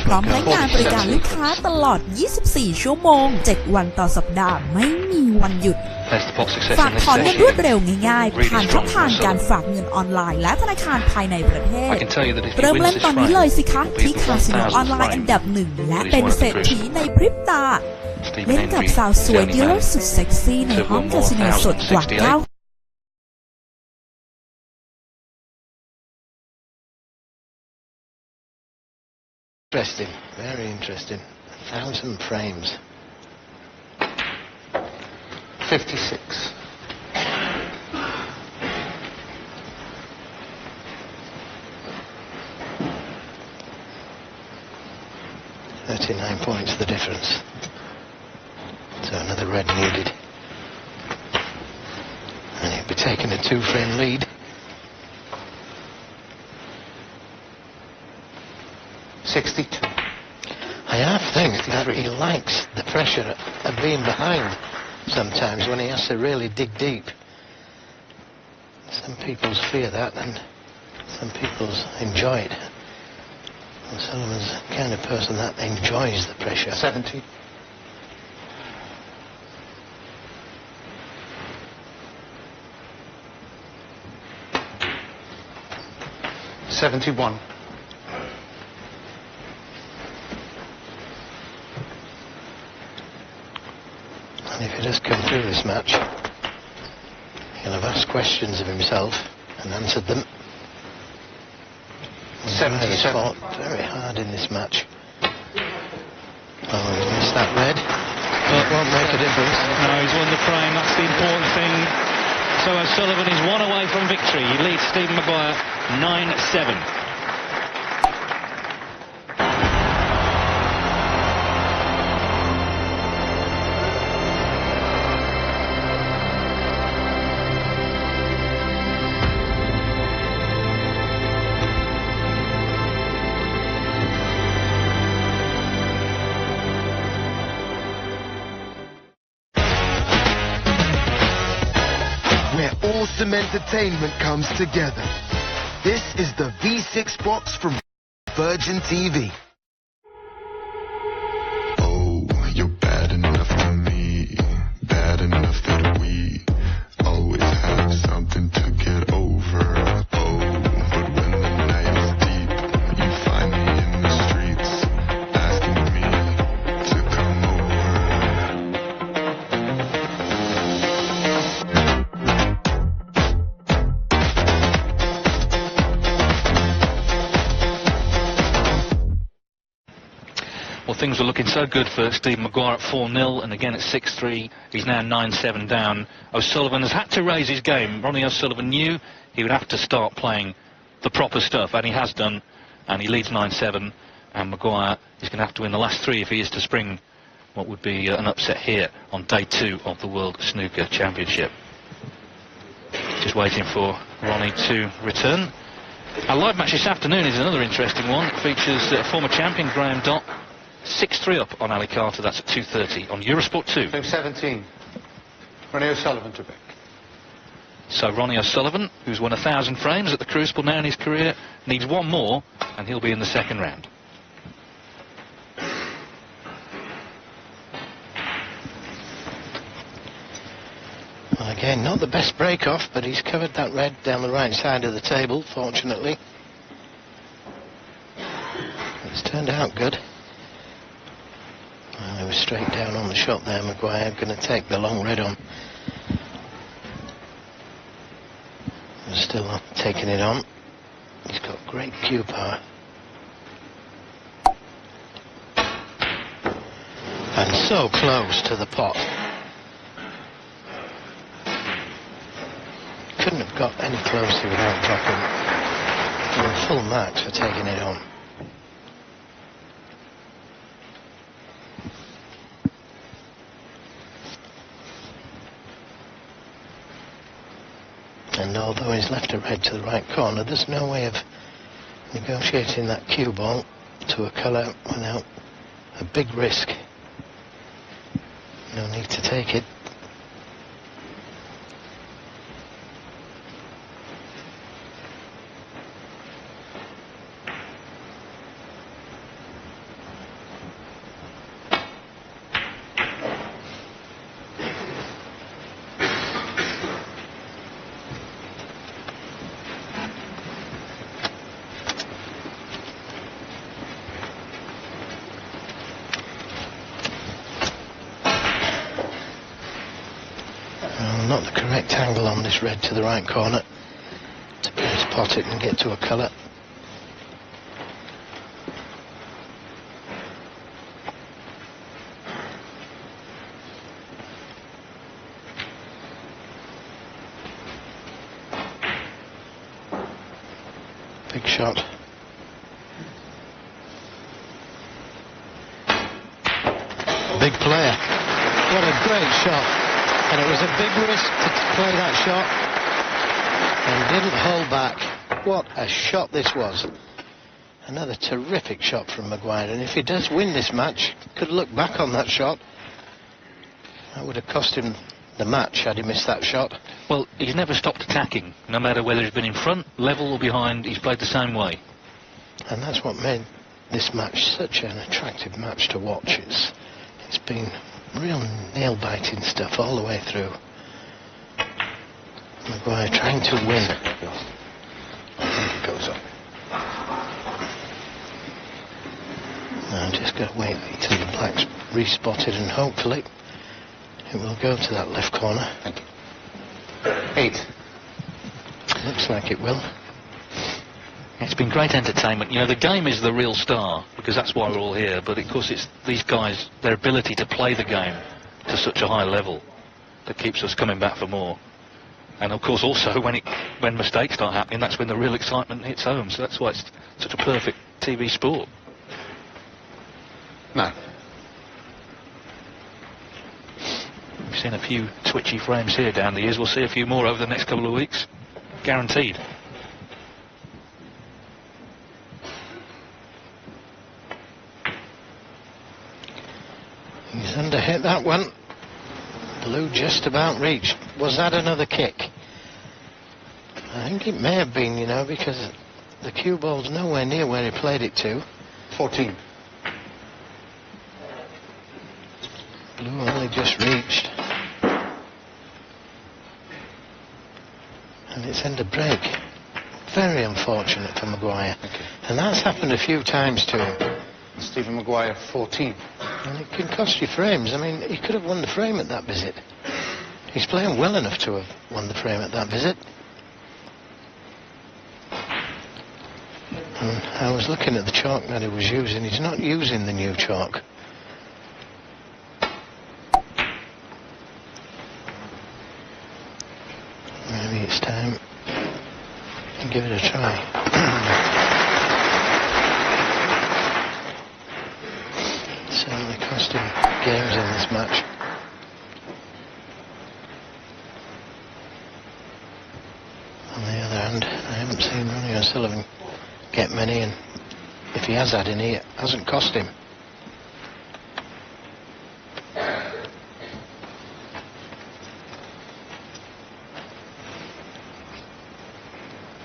พร้อมให้งานบริการลูกค้าตลอด 24 ชั่วโมง 7 วันต่อสัปดาห์ไม่มีวันหยุดฝากถอนเงินรวดเร็วง่ายๆผ่านช่องทางการฝากเงินออนไลน์และธนาคารภายในประเทศเริ่มเล่นตอนนี้เลยสิคะที่คาสิโนออนไลน์อันดับ 1และเป็นเศรษฐีในพริบตาเล่นกับสาวสวยดีลเลอร์สุดเซ็กซี่ในห้องคาสิโนสดกว่า9 Interesting, very interesting. 1,000 frames. 56. 39 points the difference. So another red needed. And he'll be taking a 2-frame lead. 62. I half think that he likes the pressure of being behind sometimes when he has to really dig deep. Some people fear that and some people enjoy it. And Sullivan's the kind of person that enjoys the pressure. 70. $71. And if he does come through this match, he'll have asked questions of himself and answered them. 77. Fought very hard in this match. Oh, he's missed that red. It won't make a difference. No, he's won the frame. That's the important thing. So O'Sullivan is one away from victory. He leads Stephen Maguire 9-7. Where awesome entertainment comes together. This is the V6 box from Virgin TV. Oh, you're bad enough for me, bad enough that we always have something to get over. Oh, but when the night is deep, you find me in the streets, asking me to come over. Well, things were looking so good for Stephen Maguire at 4-0, and again at 6-3. He's now 9-7 down. O'Sullivan has had to raise his game. Ronnie O'Sullivan knew he would have to start playing the proper stuff, and he has done, and he leads 9-7, and Maguire is going to have to win the last 3 if he is to spring what would be an upset here on day 2 of the World Snooker Championship. Just waiting for Ronnie to return. Our live match this afternoon is another interesting one. It features former champion Graham Dott. 6-3 up on Ali Carter. That's at 2:30 on Eurosport 2. Frame 17. Ronnie O'Sullivan to back. So Ronnie O'Sullivan, who's won 1,000 frames at the Crucible now in his career, needs one more, and he'll be in the second round. Well, again, not the best break-off, but he's covered that red down the right side of the table, fortunately. It's turned out good. Well, he was straight down on the shot there, Maguire, going to take the long red on. He's still not taking it on. He's got great cue power. And so close to the pot. Couldn't have got any closer without dropping. And full marks for taking it on. And although he's left a red to the right corner, there's no way of negotiating that cue ball to a colour without a big risk. No need to take it. Not the correct angle on this red to the right corner to place pot it and get to a colour. Big shot. big player. What a great shot. And it was a big risk to play that shot. And didn't hold back. What a shot this was. Another terrific shot from Maguire. And if he does win this match, could look back on that shot. That would have cost him the match had he missed that shot. Well, he's never stopped attacking. No matter whether he's been in front, level or behind, he's played the same way. And that's what made this match such an attractive match to watch. It's been real nail-biting stuff all the way through. Maguire trying to win. I think it goes up. Now I'm just going to wait until the black's respotted and hopefully it will go to that left corner. Thank you. 8. Looks like it will. It's been great entertainment. You know, the game is the real star, because that's why we're all here, but of course it's these guys, their ability to play the game to such a high level that keeps us coming back for more. And of course also when mistakes start happening, that's when the real excitement hits home. So that's why it's such a perfect TV sport. 9. We've seen a few twitchy frames here down the years. We'll see a few more over the next couple of weeks. Guaranteed. He's underhit that one. Blue just about reached. Was that another kick? I think it may have been, you know, because the cue ball's nowhere near where he played it to. 14. Blue only just reached. And it's end of break. Very unfortunate for Maguire. Okay. And that's happened a few times to him. Stephen Maguire, 14. And it can cost you frames. I mean, he could have won the frame at that visit. He's playing well enough to have won the frame at that visit. And I was looking at the chalk that he was using. He's not using the new chalk. Maybe it's time to give it a try. Certainly cost him games in this match. On the other hand, I haven't seen Ronnie O'Sullivan get many, and if he has had any, it hasn't cost him.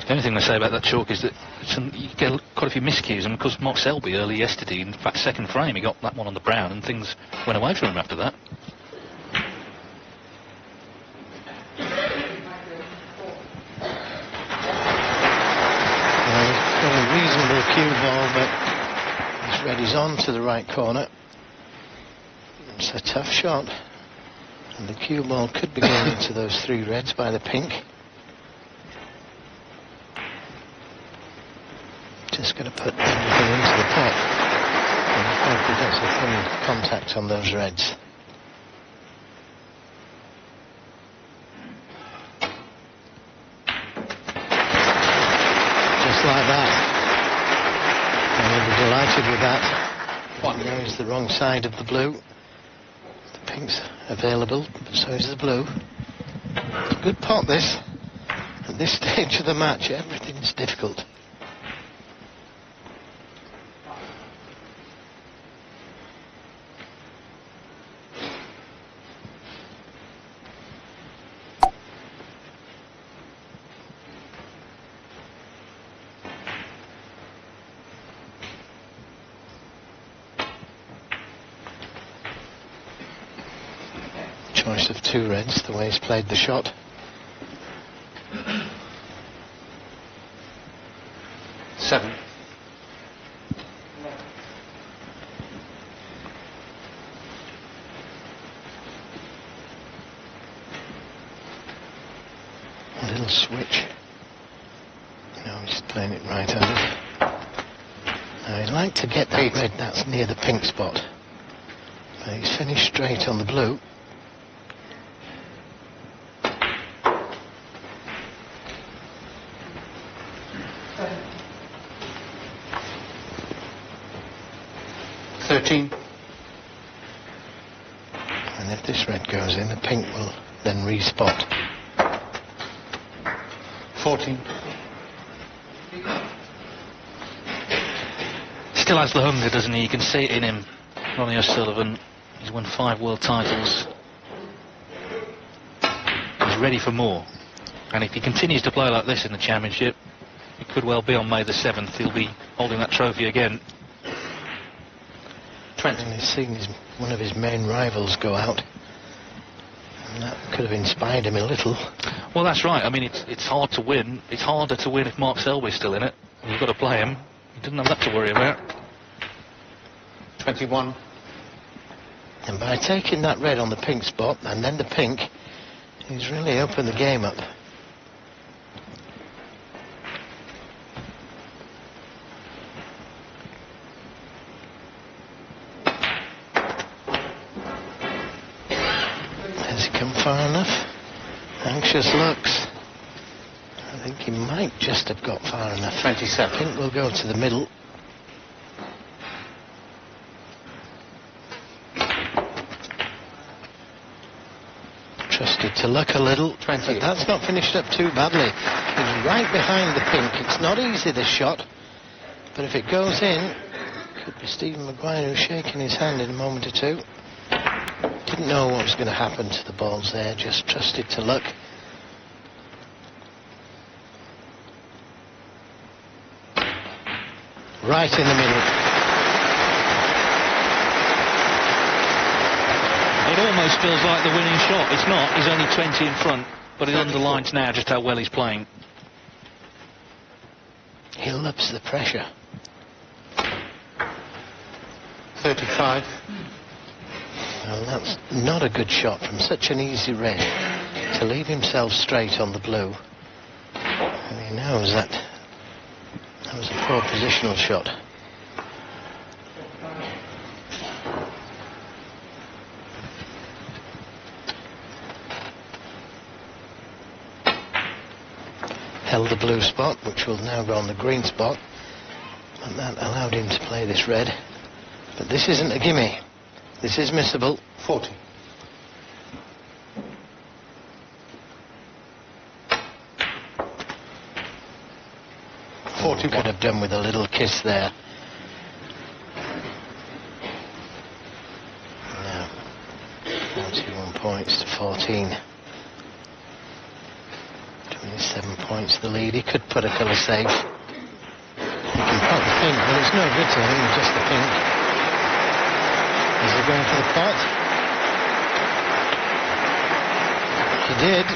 The only thing I say about that chalk is that you get quite a few miscues, and of course Mark Selby early yesterday, in fact second frame, he got that one on the brown and things went away from him after that. Well, he's got a reasonable cue ball, but he's read his on to the right corner. It's a tough shot, and the cue ball could be going into those 3 reds by the pink. Just going to put everything into the pot and hope he gets a thin contact on those reds. Just like that. And he'll be delighted with that. Now he's the wrong side of the blue. The pink's available, but so is the blue. It's a good pot, this. At this stage of the match, everything's difficult. Choice of 2 reds, the way he's played the shot. Seven. A little switch. No, he's playing it right-handed. Now he'd like to get that red that's near the pink spot. But he's finished straight on the blue. if this red goes in, the pink will then respot. 14. Still has the hunger, doesn't he? You can see it in him. Ronnie O'Sullivan, he's won 5 world titles. He's ready for more. And if he continues to play like this in the championship, it could well be on May the 7th he'll be holding that trophy again. And he's seen one of his main rivals go out. And that could have inspired him a little. Well, that's right. I mean, it's hard to win. It's harder to win if Mark Selby's still in it. You've got to play him. He doesn't have that to worry about. 21. And by taking that red on the pink spot and then the pink, he's really opened the game up. Has he come far enough? Anxious looks. I think he might just have got far enough. 27. Pink will go to the middle. Trusted to luck a little. 20. But that's not finished up too badly. He's right behind the pink. It's not easy, this shot. But if it goes in, could be Stephen Maguire who's shaking his hand in a moment or two. Didn't know what was going to happen to the balls there, just trusted to luck. Right in the middle. It almost feels like the winning shot. It's not. He's only 20 in front, but it underlines now just how well he's playing. He loves the pressure. 35. Well, that's not a good shot from such an easy red to leave himself straight on the blue. And he knows that was a poor positional shot. Held the blue spot, which will now go on the green spot, and that allowed him to play this red. But this isn't a gimme. This is missable. 40. Could have done with a little kiss there. Now, 41 points to 14. 27 points the lead. He could put a colour safe. He can pot the pink, but it's no good to him, just the pink. Is he going for the pot? He did.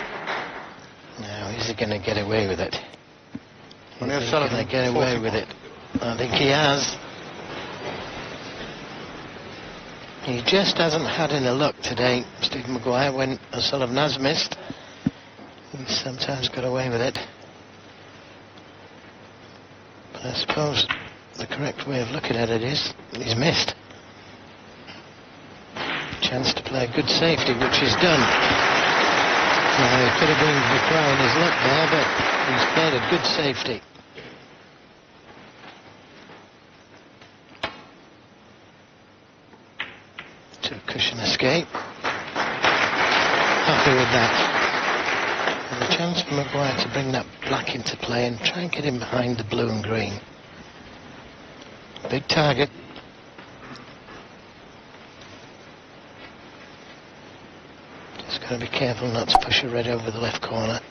Now, is he going to get away with it? He's going to get away with it. I think he has. He just hasn't had any luck today, Stephen Maguire, when O'Sullivan has missed. He's sometimes got away with it. But I suppose the correct way of looking at it is he's missed. Chance to play a good safety, which he's done. Now, he could have been decrying his luck there, but he's played a good safety. Two-cushion escape. Happy with that. And a chance for Maguire to bring that black into play and try and get him behind the blue and green. Big target. Just got to be careful not to push a red over the left corner.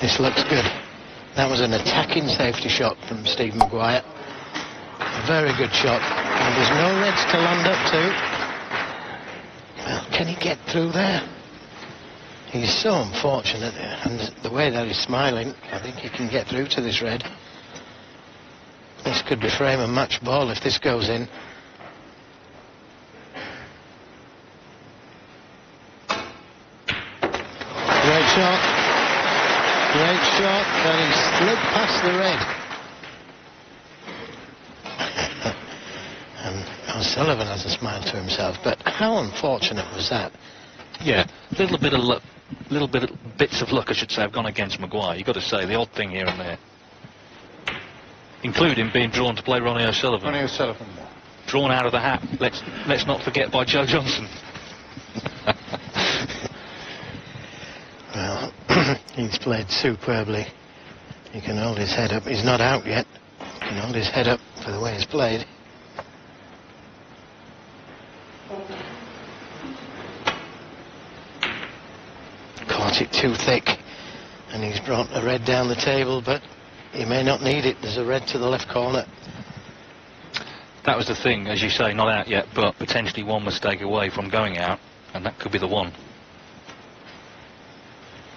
This looks good. That was an attacking safety shot from Steve Maguire. A very good shot. And there's no reds to land up to. Well, can he get through there? He's so unfortunate. And the way that he's smiling, I think he can get through to this red. This could be frame and match ball if this goes in. Great shot. Great shot, but he slid past the red. O'Sullivan has a smile to himself, but how unfortunate was that? Yeah, little bits of luck, I should say, have gone against Maguire. You've got to say, the odd thing here and there. Including being drawn to play Ronnie O'Sullivan. Ronnie O'Sullivan. Drawn out of the hat, let's not forget, by Joe Johnson. Well, he's played superbly. He can hold his head up. He's not out yet. He can hold his head up for the way he's played. Caught it too thick, and he's brought a red down the table, but he may not need it. There's a red to the left corner. That was the thing, as you say, not out yet, but potentially one mistake away from going out, and that could be the one.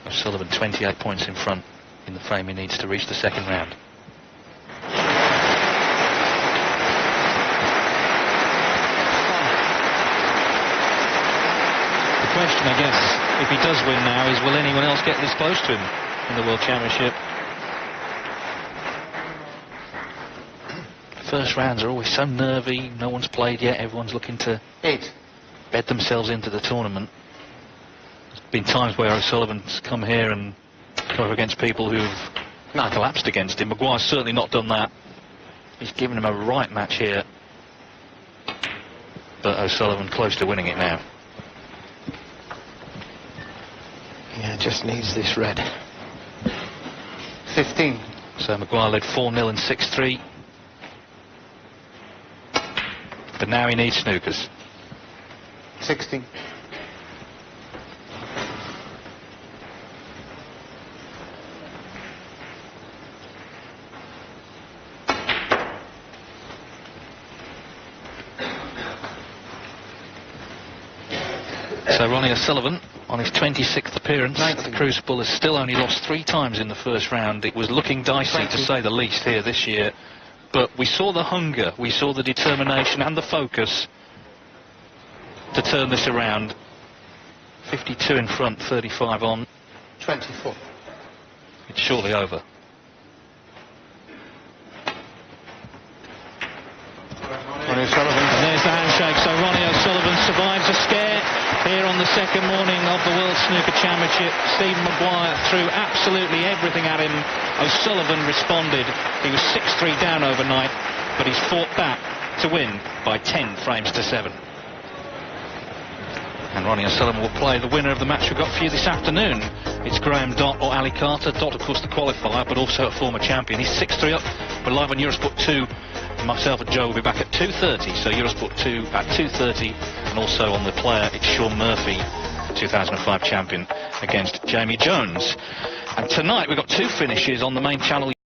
O'Sullivan 28 points in front in the frame he needs to reach the second round. The question, I guess, if he does win now, is will anyone else get this close to him in the World Championship? First rounds are always so nervy, no one's played yet, everyone's looking to bed themselves into the tournament. There's been times where O'Sullivan's come here and come up against people who've collapsed against him. Maguire's certainly not done that. He's given him a right match here. But O'Sullivan close to winning it now. Yeah, just needs this red. 15. So Maguire led 4-0 and 6-3. But now he needs snookers. 16. So Ronnie O'Sullivan, on his 26th appearance at the Crucible, has still only lost 3 times in the first round. It was looking dicey, to say the least, here this year. But we saw the hunger, we saw the determination and the focus to turn this around. 52 in front, 35 on. 24. It's surely over. Ronnie O'Sullivan. And there's the handshake. So Ronnie O'Sullivan survives a scare here on the second morning of the World Snooker Championship. Stephen Maguire threw absolutely everything at him. O'Sullivan responded. He was 6-3 down overnight, but he's fought back to win by 10 frames to 7. And Ronnie O'Sullivan will play the winner of the match we've got for you this afternoon. It's Graham Dott or Ali Carter. Dott, of course, the qualifier, but also a former champion. He's 6-3 up. We're live on Eurosport 2. Myself and Joe will be back at 2:30, so Eurosport 2 at 2:30, and also on the player, it's Sean Murphy, 2005 champion, against Jamie Jones. And tonight we've got 2 finishes on the main channel.